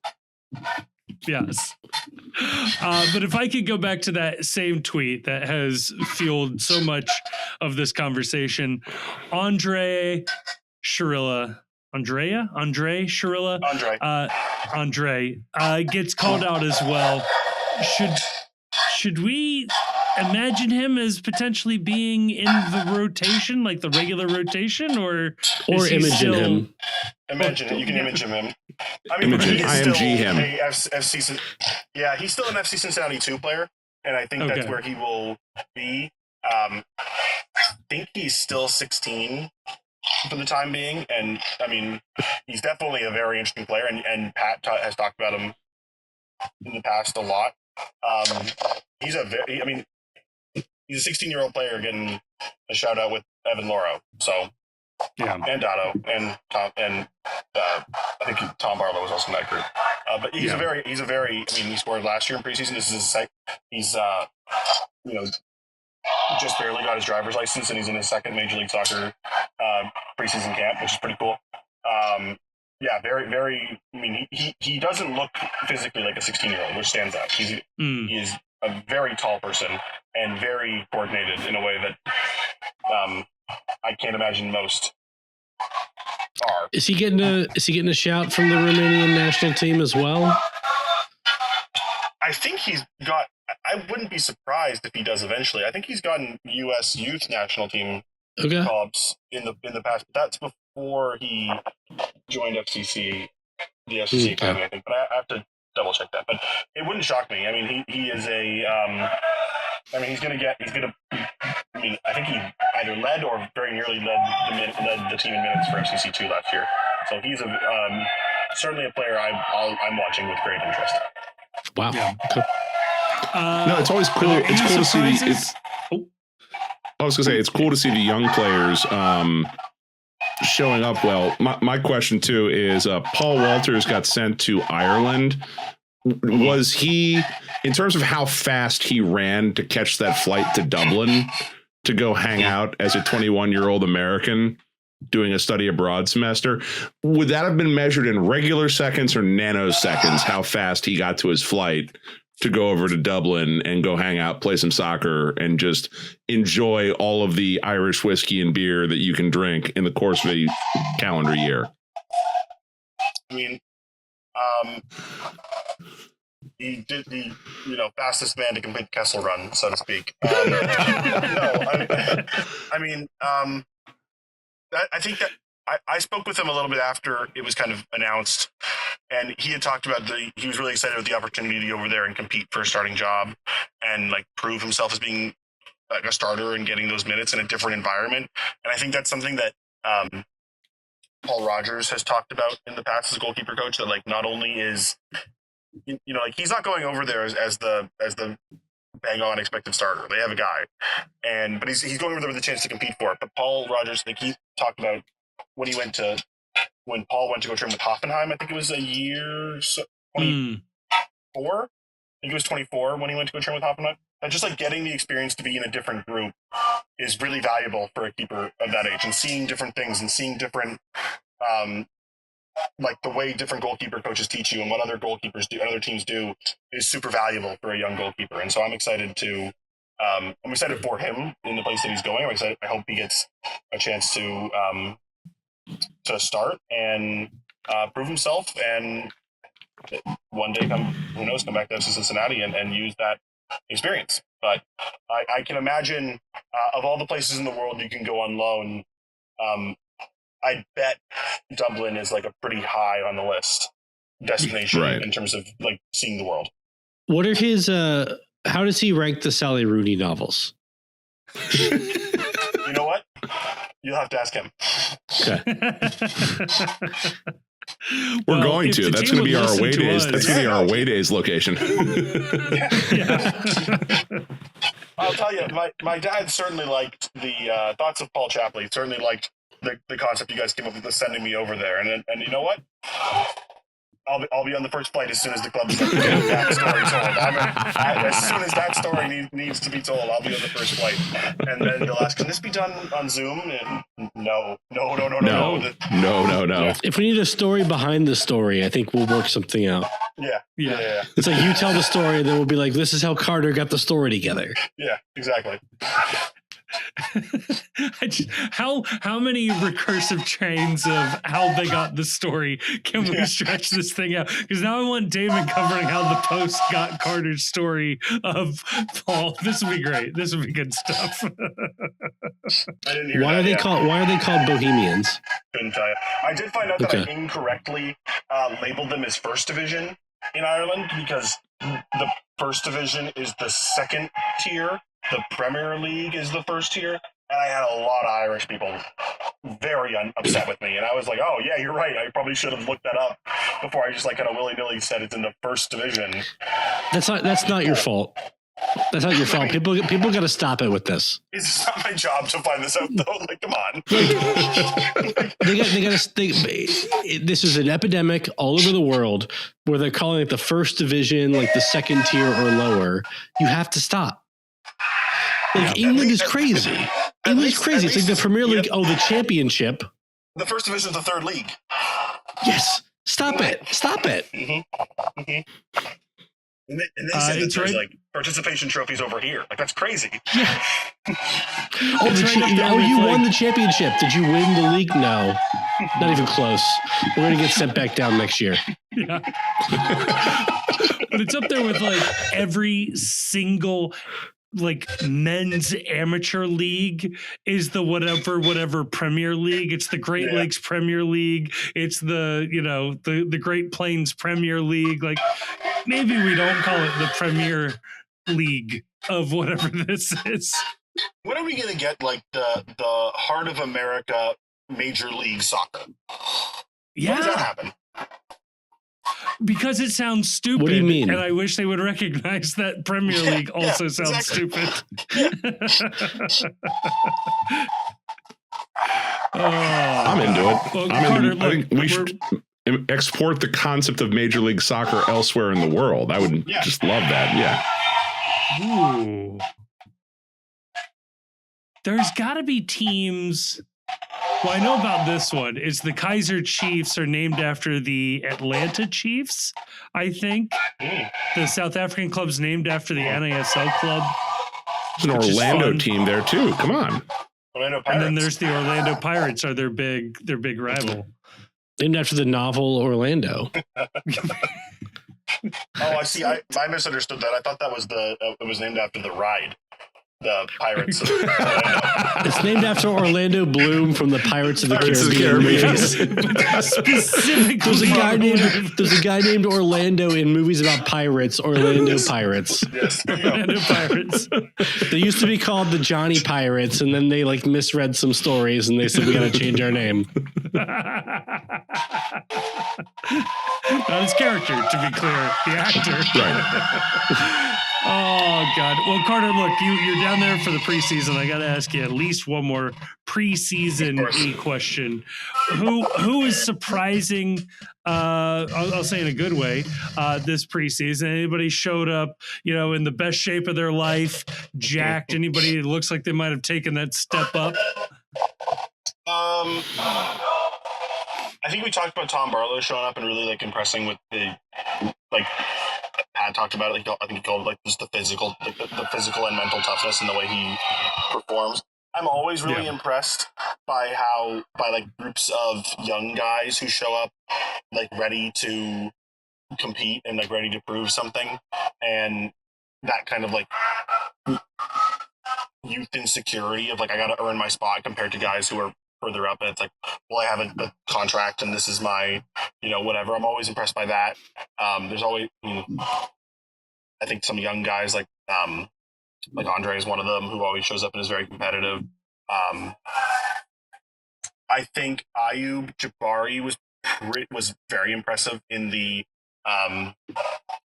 Yes. But if I could go back to that same tweet that has fueled so much of this conversation, Andre Shirilla gets called out as well. Should we imagine him as potentially being in the rotation, like the regular rotation, or imagine him. Imagine it. You can image him. I mean, Imagine, he is IMG still him. a FC. Yeah, he's still an FC Cincinnati 2 player, and I think that's where he will be. I think he's still 16 for the time being, and I mean, he's definitely a very interesting player, and Pat has talked about him in the past a lot. He's a 16-year-old player getting a shout out with Evan Loro, so and Dotto and Tom, and I think Tom Barlow was also in that group. But he's a very. I mean, he scored last year in preseason. This is his second. He's just barely got his driver's license, and he's in his second Major League Soccer preseason camp, which is pretty cool. Very, very. I mean, he doesn't look physically like a 16-year-old, which stands out. He is a very tall person and very coordinated in a way that I can't imagine most are. Is he getting a shout from the Romanian national team as well? I think he's got. I wouldn't be surprised if he does eventually. I think he's gotten U.S. youth national team call-ups in the past. But that's before he joined FCC, the FCC Academy, I think. But I have to double check that. But it wouldn't shock me. I mean, he is a. I think he either led or very nearly led the team in minutes for FCC2 last year. So he's certainly a player I'm watching with great interest. Wow. Yeah. Cool. No, it's always cool. It's cool to see I was gonna say it's cool to see the young players showing up well. My question too is Paul Walters got sent to Ireland. Was he, in terms of how fast he ran to catch that flight to Dublin to go hang out as a 21-year-old American doing a study abroad semester, would that have been measured in regular seconds or nanoseconds, how fast he got to his flight to go over to Dublin and go hang out, play some soccer, and just enjoy all of the Irish whiskey and beer that you can drink in the course of a calendar year? I mean, he did the fastest man to complete the Kessel Run, so to speak. I think that I spoke with him a little bit after it was kind of announced, and he had talked about he was really excited with the opportunity to go over there and compete for a starting job and like prove himself as being like a starter and getting those minutes in a different environment. And I think that's something that Paul Rogers has talked about in the past as a goalkeeper coach, that like not only is like he's not going over there as the bang on expected starter. They have a guy, but he's going over there with a chance to compete for it. But Paul Rogers, like he talked about when Paul went to go train with Hoffenheim, I think it was a year 24. I think it was 24 when he went to go train with Hoffenheim. And just like getting the experience to be in a different group is really valuable for a keeper of that age, and seeing different things and seeing different like the way different goalkeeper coaches teach you and what other goalkeepers do and other teams do is super valuable for a young goalkeeper. And so I'm excited for him in the place that he's going. I hope he gets a chance to to start and prove himself, and one day come back to FC Cincinnati and use that experience. But I can imagine of all the places in the world you can go on loan, I bet Dublin is like a pretty high on the list destination in terms of like seeing the world. What are his how does he rank the Sally Rooney novels? You know what? You'll have to ask him. Okay. We're going to. That's going to be our away days. That's going to be our away days location. I'll tell you, my dad certainly liked the thoughts of Paul Chapley. Certainly liked the concept you guys came up with sending me over there. And you know what? I'll be on the first flight as soon as the club starts getting that story told. As soon as that story needs to be told, I'll be on the first flight. And then they'll ask, can this be done on Zoom? And no. If we need a story behind the story, I think we'll work something out. Yeah. It's like you tell the story, and then we'll be like, this is how Carter got the story together. Yeah, exactly. How many recursive chains of how they got the story can we stretch this thing out? Because now I want David covering how the Post got Carter's story of Paul. This would be great. This would be good stuff. Why are they called Bohemians? Couldn't tell you. I did find out that I incorrectly labeled them as First Division in Ireland because the First Division is the second tier. The Premier League is the first tier. And I had a lot of Irish people very upset with me. And I was like, oh, yeah, you're right. I probably should have looked that up before I just like kind of willy-nilly said it's in the First Division. That's not your fault. That's not your fault. People got to stop it with this. It's not my job to find this out, though. Like, come on. They got to. This is an epidemic all over the world where they're calling it the First Division, like the second tier or lower. You have to stop. Like England is crazy. England's crazy. It's like the Premier League. Oh, the Championship. The First Division is the third league. Yes. Stop it. Stop it. Mm-hmm. Mm-hmm. And they said that there's like participation trophies over here. Like, that's crazy. Yeah. You won the championship. Did you win the league? No. Not even close. We're going to get sent back down next year. Yeah. But it's up there with like every single like men's amateur league is the whatever Premier League. It's the Great Lakes Premier League. It's the, the Great Plains Premier League. Like, maybe we don't call it the Premier League of whatever this is. When are we going to get like the Heart of America Major League Soccer? Yeah. When does that happen? Because it sounds stupid. What do you mean? And I wish they would recognize that Premier League also sounds stupid. I'm into it. Well, Carter, I think we should export the concept of Major League Soccer elsewhere in the world. I would just love that. Yeah. Ooh. There's got to be teams. Well, I know about this one. It's the Kaiser Chiefs are named after the Atlanta Chiefs, I think. The South African club's named after the NASL club. There's an Orlando team there too. Come on. Orlando Pirates. And then there's the Orlando Pirates are their big rival. Named after the novel Orlando. Oh, I see. I misunderstood that. I thought that was it was named after the ride. The Pirates of Orlando. It's named after Orlando Bloom from the Pirates of the Caribbean. Movies. There's a guy named Orlando in movies about pirates. Orlando Pirates. Yes. Orlando Pirates. They used to be called the Johnny Pirates, and then they like misread some stories, and they said we got to change our name. Not his character, to be clear, the actor. Right. Oh God! Well, Carter, look, you're down there for the preseason. I got to ask you at least one more preseason question. Who is surprising? I'll say in a good way. This preseason, anybody showed up, in the best shape of their life, jacked? Anybody that looks like they might have taken that step up? I think we talked about Tom Barlow showing up and really like impressing with the Pat talked about it. I think he called it like just the physical and mental toughness and the way he performs. I'm always really impressed by like groups of young guys who show up like ready to compete and like ready to prove something, and that kind of like youth insecurity of like I got to earn my spot compared to guys who are further up, and it's like, well, I have a contract and this is my, whatever. I'm always impressed by that. There's always, I think some young guys like Andre is one of them who always shows up and is very competitive. I think Ayub Jabari was very impressive in the Ayub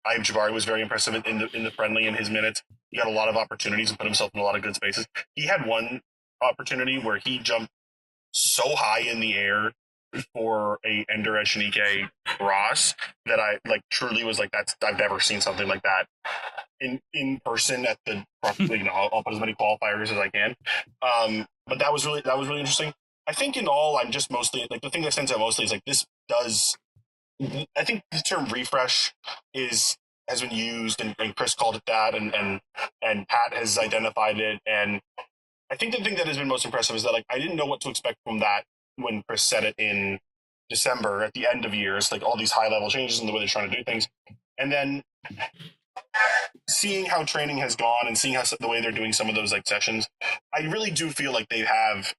Jabari was very impressive in the friendly in his minutes. He got a lot of opportunities and put himself in a lot of good spaces. He had one opportunity where he jumped so high in the air for a Ender Echenike cross that I like truly was like, I've never seen something like that in person at the I'll put as many qualifiers as I can. But that was really interesting. I think in all, I'm just mostly like the thing that stands out mostly is like I think the term refresh has been used and Chris called it that and Pat has identified it, and I think the thing that has been most impressive is that like I didn't know what to expect from that when Chris said it in December at the end of years, like all these high level changes in the way they're trying to do things, and then seeing how training has gone and seeing how the way they're doing some of those like sessions, I really do feel like they have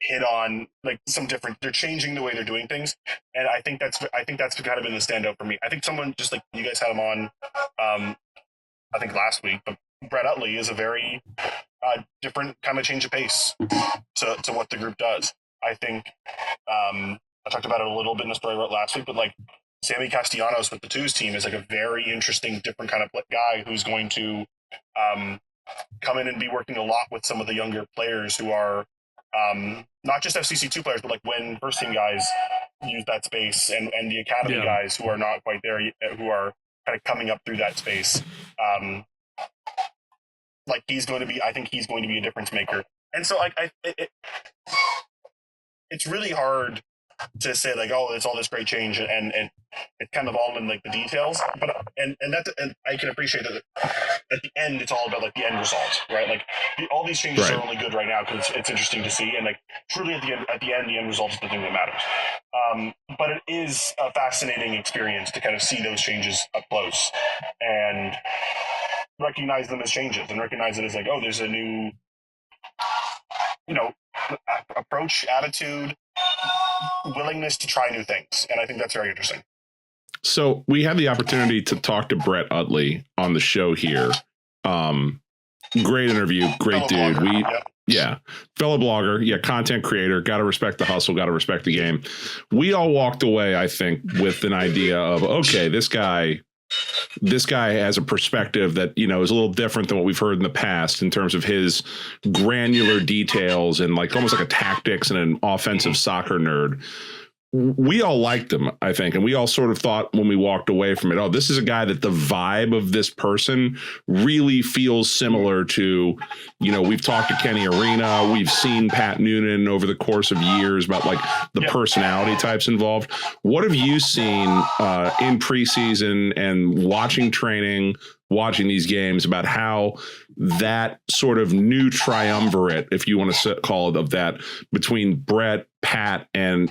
hit on like some different. They're changing the way they're doing things, and I think that's kind of been the standout for me. I think someone just like you guys had him on, I think last week, but Brett Utley is a very different kind of change of pace to what the group does. I think I talked about it a little bit in the story I wrote last week, but like Sammy Castellanos with the twos team is like a very interesting, different kind of guy who's going to come in and be working a lot with some of the younger players who are not just FCC2 players, but like when first team guys use that space and the academy guys who are not quite there, who are kind of coming up through that space. Like I think he's going to be a difference maker. And so it's really hard to say like, oh, it's all this great change and it's kind of all in like the details, but and I can appreciate that at the end it's all about like the end result, right? Like all these changes are only good right now because it's interesting to see, and like truly at the end the end result is the thing that matters. But it is a fascinating experience to kind of see those changes up close and recognize them as changes and recognize it as like, oh, there's a new, approach, attitude, willingness to try new things. And I think that's very interesting. So we had the opportunity to talk to Brett Utley on the show here. Great interview. Great dude. Blogger, Fellow blogger. Content creator. Got to respect the hustle. Got to respect the game. We all walked away, I think, with an idea of, okay, this guy has a perspective that, is a little different than what we've heard in the past in terms of his granular details and like almost like a tactics and an offensive soccer nerd. We all liked him, I think, and we all sort of thought when we walked away from it, oh, this is a guy that the vibe of this person really feels similar to, we've talked to Kenny Arena, we've seen Pat Noonan over the course of years about like the personality types involved. What have you seen in preseason and watching training, watching these games about how that sort of new triumvirate, if you want to call it, of that between Brett, Pat, and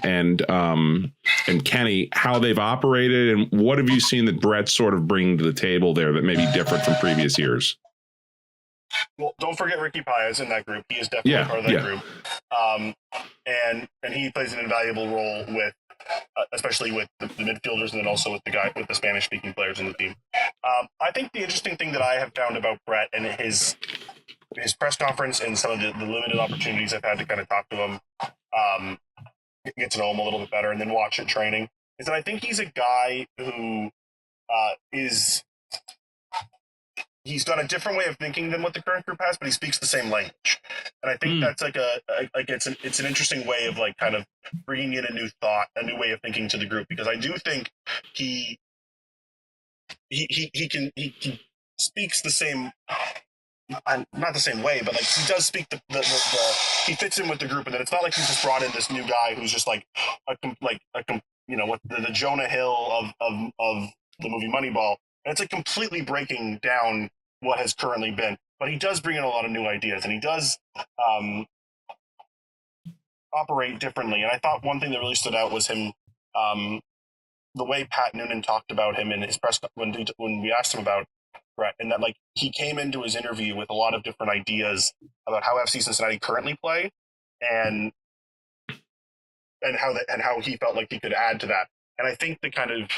Kenny, how they've operated, and what have you seen that Brett sort of bring to the table there that may be different from previous years? Well, don't forget Ricky Paez in that group. He is definitely part of that group. And he plays an invaluable role with, especially with the midfielders, and then also with the Spanish-speaking players in the team. I think the interesting thing that I have found about Brett and his press conference and some of the limited opportunities I've had to kind of talk to him, get to know him a little bit better, and then watch it training, is that I think he's a guy who he's got a different way of thinking than what the current group has, but he speaks the same language. And I think that's like it's an interesting way of like kind of bringing in a new thought, a new way of thinking to the group, because I do think he speaks the same, not the same way, but like he does speak the he fits in with the group, and then it's not like he's just brought in this new guy who's just like what the Jonah Hill of the movie Moneyball. And it's like completely breaking down what has currently been, but he does bring in a lot of new ideas, and he does operate differently. And I thought one thing that really stood out was him, the way Pat Noonan talked about him in his press when we asked him about Brett, and that like he came into his interview with a lot of different ideas about how FC Cincinnati currently play, and how he felt like he could add to that. And I think the kind of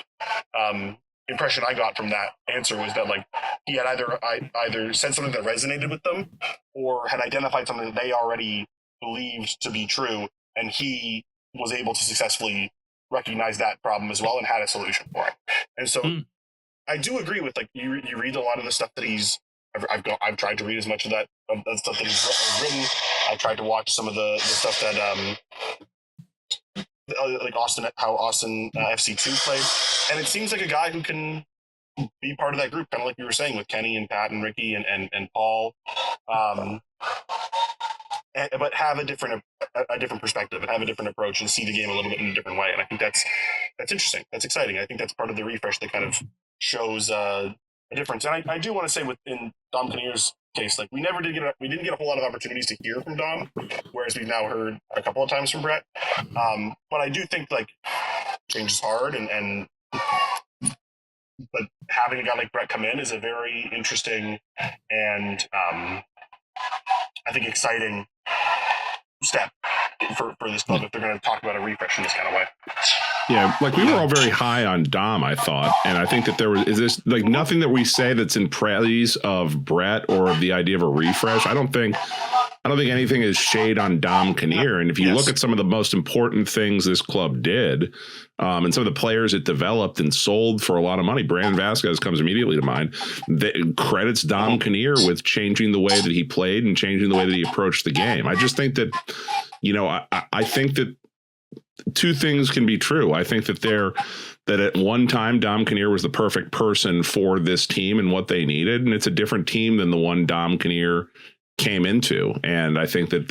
impression I got from that answer was that like he had either said something that resonated with them, or had identified something that they already believed to be true, and he was able to successfully recognize that problem as well and had a solution for it. And so I do agree with like you read a lot of the stuff that I've tried to read as much of that stuff that he's written. I tried to watch some of the stuff that like how Austin FC2 played, and it seems like a guy who can be part of that group, kind of like you were saying with Kenny and Pat and Ricky and Paul, but have a different perspective and have a different approach and see the game a little bit in a different way. And I think that's interesting. That's exciting. I think that's part of the refresh that kind of shows a difference. And I do want to say within Dom Kinnear's case. Like we didn't get a whole lot of opportunities to hear from Dom, whereas we've now heard a couple of times from Brett. But I do think like change is hard, but having a guy like Brett come in is a very interesting and I think exciting step for this club if they're going to talk about a refresh in this kind of way. Yeah, like we were all very high on Dom, I thought, and I think that is this like nothing that we say that's in praise of Brett or the idea of a refresh. I don't think anything is shade on Dom Kinnear. And if you look at some of the most important things this club did, and some of the players it developed and sold for a lot of money, Brandon Vasquez comes immediately to mind. That credits Dom Kinnear with changing the way that he played and changing the way that he approached the game. I just think that, I think that two things can be true. I think that at one time Dom Kinnear was the perfect person for this team and what they needed, and it's a different team than the one Dom Kinnear came into. And I think that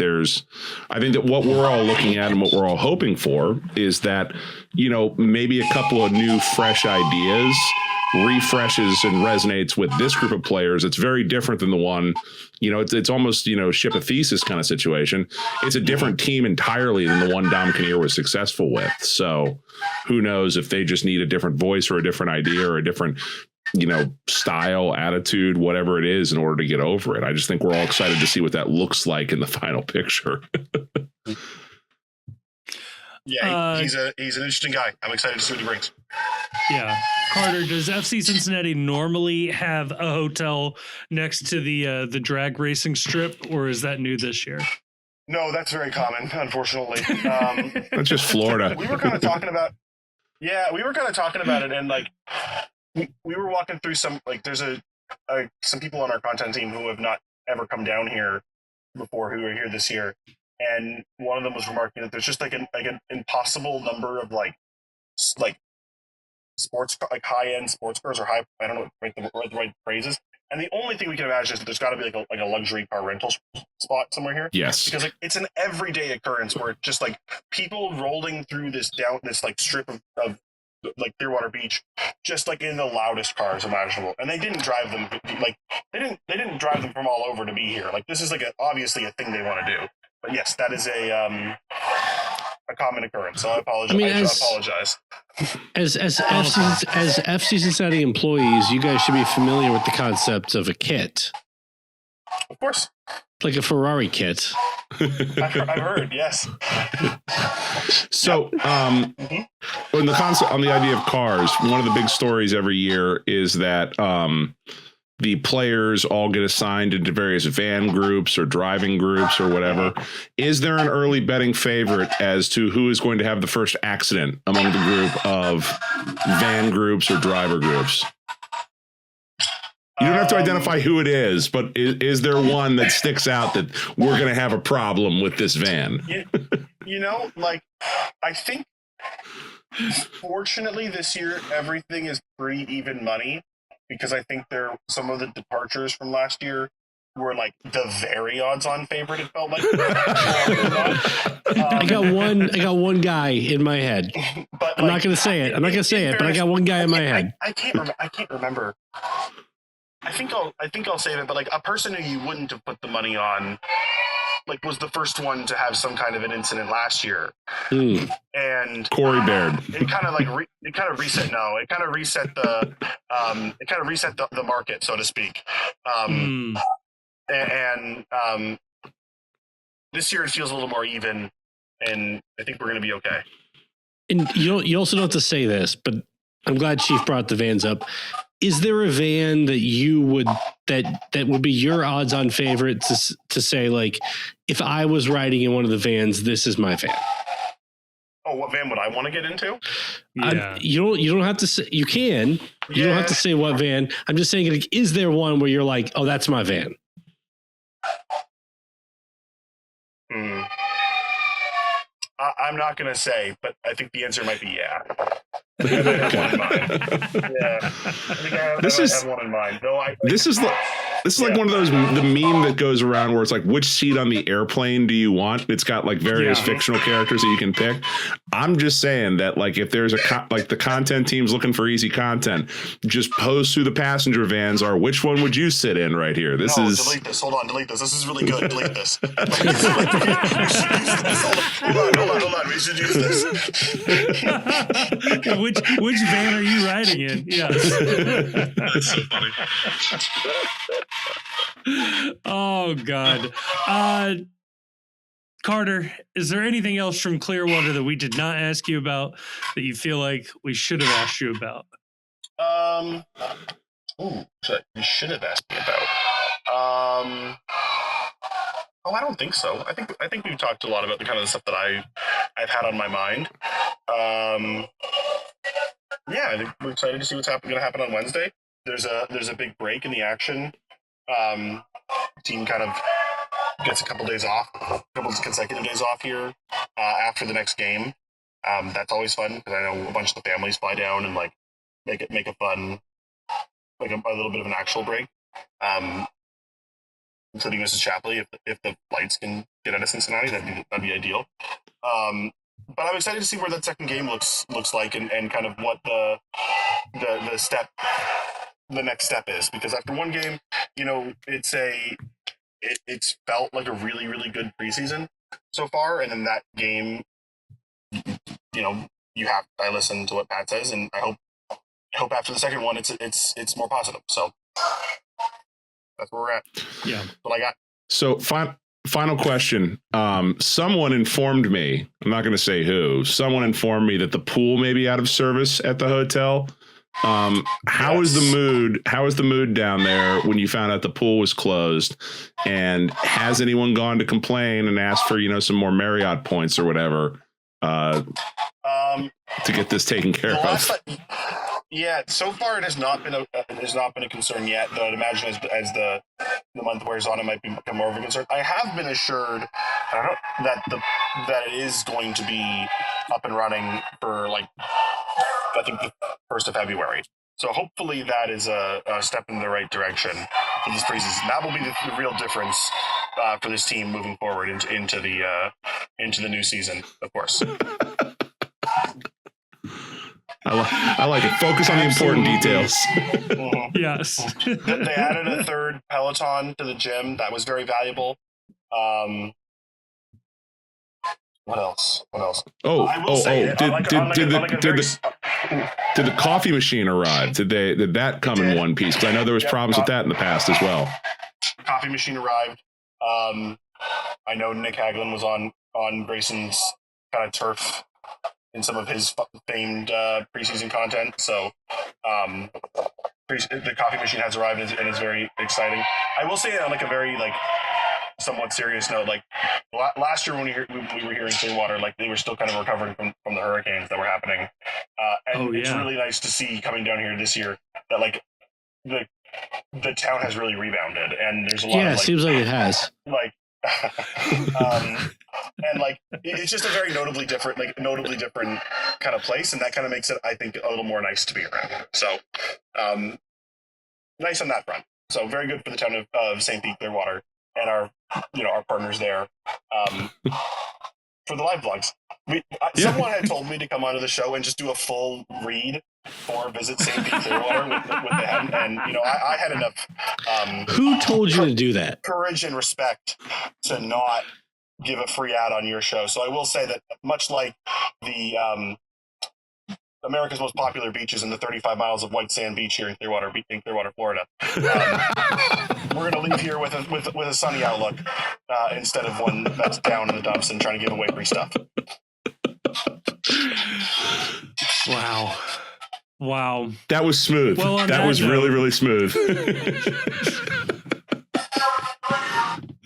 what we're all looking at and what we're all hoping for is that, maybe a couple of new, fresh ideas refreshes and resonates with this group of players. It's very different than the one, it's almost, ship a thesis kind of situation. It's a different team entirely than the one Dom Kinnear was successful with. So who knows if they just need a different voice or a different idea or a different, style, attitude, whatever it is in order to get over it. I just think we're all excited to see what that looks like in the final picture. Yeah, he's an interesting guy. I'm excited to see what he brings. Yeah. Carter, does FC Cincinnati normally have a hotel next to the drag racing strip, or is that new this year? No, that's very common, unfortunately. That's just Florida. We were kind of talking about it, and like we were walking through some, like there's some people on our content team who have not ever come down here before who are here this year. And one of them was remarking that there's just like an impossible number of like sports, like high end sports cars or high, I don't know what the right phrases. And the only thing we can imagine is that there's got to be like a luxury car rental spot somewhere here. Yes, because like it's an everyday occurrence where it's just like people rolling through this like strip of like Clearwater Beach, just like in the loudest cars imaginable. And they didn't drive them they didn't drive them from all over to be here. Like this is like obviously a thing they want to do. But yes, that is a common occurrence. So I apologize. As FC Cincinnati employees, you guys should be familiar with the concept of a kit. Of course. Like a Ferrari kit. I've heard, yes. So, on the concept, on the idea of cars, one of the big stories every year is that the players all get assigned into various van groups or driving groups or whatever. Is there an early betting favorite as to who is going to have the first accident among the group of van groups or driver groups? You don't have to identify who it is, but is there one that sticks out that we're going to have a problem with this van? I think fortunately this year, everything is pretty even money, because I think some of the departures from last year were like the very odds-on favorite. It felt like. I got one guy in my head. But I'm not going to say it. But I got one guy in my head. I can't remember. I think I'll save it. But like a person who you wouldn't have put the money on, like was the first one to have some kind of an incident last year. And Corey Baird. It kind of reset the market, so to speak. And this year it feels a little more even, and I think we're going to be okay. And you also don't have to say this, but I'm glad Chief brought the vans up. Is there a van that you would that would be your odds-on favorite to say, like, if I was riding in one of the vans, this is my van? Oh, what van would I want to get into? Yeah. You don't have to say. You can. You don't have to say what van. I'm just saying, like, is there one where you're like, oh, that's my van? I'm not going to say, but I think the answer might be yeah. I have one in mind. Yeah. I think I have one in mind. Though This is like one of those, the meme that goes around where it's like, which seat on the airplane do you want? It's got like various fictional characters that you can pick. I'm just saying that like if there's like the content team's looking for easy content, just post who the passenger vans are. Which one would you sit in right here? This is delete this. Hold on, delete this. This is really good. Delete this. We should use this. Hold on. We should use this. Which van are you riding in? Yes. That's so funny. Oh God. Carter, is there anything else from Clearwater that we did not ask you about that you feel like we should have asked you about? You should have asked me about. I don't think so. I think we've talked a lot about the kind of the stuff that I've had on my mind. I think we're excited to see what's going to happen on Wednesday. There's a big break in the action. Team kind of gets a couple consecutive days off here after the next game. That's always fun because I know a bunch of the families fly down and like make a fun, like a little bit of an actual break. Including Mrs. Chapley, if the flights can get out of Cincinnati, that'd be ideal. But I'm excited to see where that second game looks like and kind of what the next step is, because after one game, it's felt like a really, really good preseason so far, and in that game, I listen to what Pat says, and I hope after the second one it's more positive. So that's where we're at. Yeah, that's what I got. So final question. Someone informed me, I'm not going to say who, someone informed me that the pool may be out of service at the hotel. How is the mood down there when you found out the pool was closed? And has anyone gone to complain and ask for, some more Marriott points or whatever, to get this taken care of? So far it has not been a concern yet, though I'd imagine as the month wears on, it might become more of a concern. I have been assured that it is going to be up and running for I think the 1st of February. So hopefully that is a step in the right direction for this preseason. That will be the real difference for this team moving forward into the new season, of course. I like it. Focus on the important details. Yes. They added a third Peloton to the gym. That was very valuable. What else? Did the coffee machine arrive? Did that come in one piece? Because I know there was problems with that in the past as well. Coffee machine arrived. I know Nick Hagelin was on Grayson's kind of turf in some of his famed preseason content. So the coffee machine has arrived and is very exciting. I will say on a very somewhat serious note, last year when we were here in Clearwater, they were still kind of recovering from the hurricanes that were happening. It's really nice to see coming down here this year that the town has really rebounded, and there's a lot of it seems like it has. It's just a very notably different kind of place, and that kind of makes it, I think, a little more nice to be around. So nice on that front. So very good for the town of St. Pete, Clearwater, and our partners there for the live blogs. Someone had told me to come onto the show and just do a full read for Visit St. Pete Clearwater with them, and I had enough. Who told you to do that? Courage and respect to not give a free ad on your show. So I will say that much like the America's most popular beaches in the 35 miles of white sand beach here in Clearwater, Florida, we're going to leave here with a sunny outlook instead of one that's down in the dumps and trying to give away free stuff. Wow. That was smooth. Well, that was really, really smooth.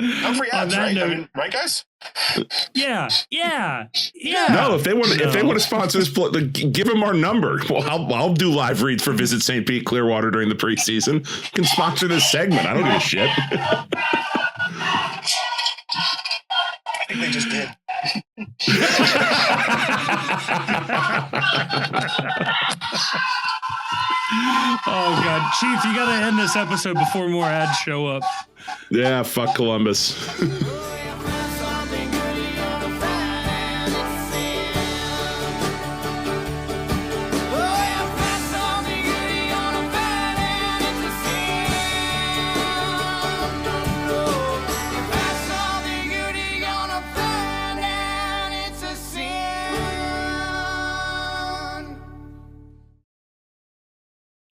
No free ads, right? Right, guys? Yeah. No, if they want to sponsor this, give them our number. Well, I'll do live reads for Visit St. Pete Clearwater during the preseason. You can sponsor this segment. I don't give a shit. I think they just did. Oh God, Chief, you got to end this episode before more ads show up. Yeah, fuck Columbus.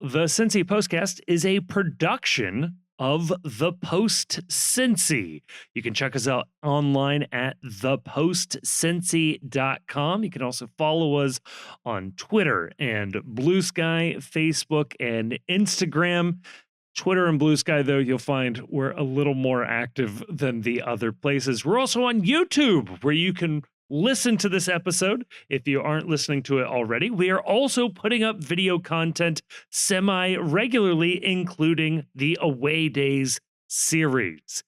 The Cincy Postcast is a production of The Post Cincy. You can check us out online at thepostcincy.com. You can also follow us on Twitter and Blue Sky, Facebook, and Instagram. Twitter and Blue Sky, though, you'll find we're a little more active than the other places. We're also on YouTube, where you can listen to this episode if you aren't listening to it already. We are also putting up video content semi-regularly, including the Away Days series.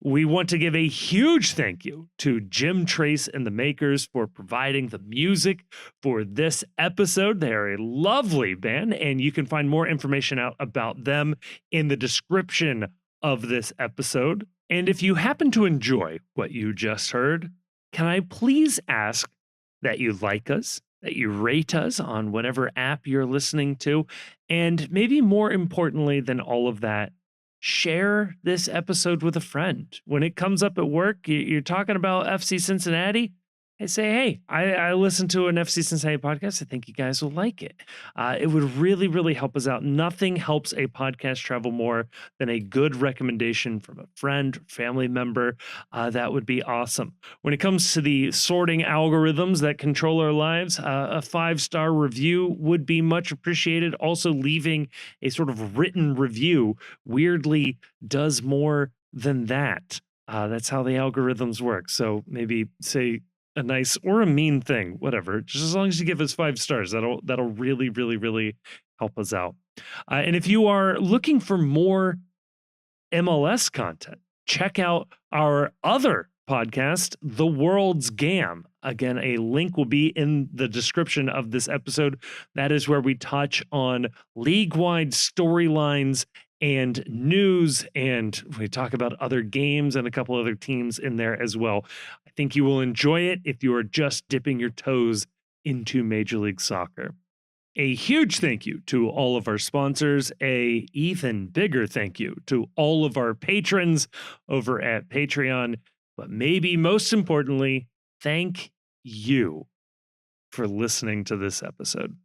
We want to give a huge thank you to Jim Trace and the Makers for providing the music for this episode. They are a lovely band, and you can find more information out about them in the description of this episode. And if you happen to enjoy what you just heard, can I please ask that you like us, that you rate us on whatever app you're listening to, and maybe more importantly than all of that, share this episode with a friend. When it comes up at work, you're talking about FC Cincinnati, I say, hey, I listened to an FC Cincinnati podcast. I think you guys will like it. It would really, really help us out. Nothing helps a podcast travel more than a good recommendation from a friend, family member. That would be awesome. When it comes to the sorting algorithms that control our lives, a 5-star review would be much appreciated. Also, leaving a sort of written review weirdly does more than that. That's how the algorithms work. So maybe say a nice or a mean thing, whatever. Just as long as you give us 5 stars, that'll really, really, really help us out. And if you are looking for more MLS content, check out our other podcast, The World's Gam. Again, a link will be in the description of this episode. That is where we touch on league-wide storylines and news, and we talk about other games and a couple other teams in there as well. I think you will enjoy it if you are just dipping your toes into Major League Soccer. A huge thank you to all of our sponsors, a even bigger thank you to all of our patrons over at Patreon, but maybe most importantly, thank you for listening to this episode.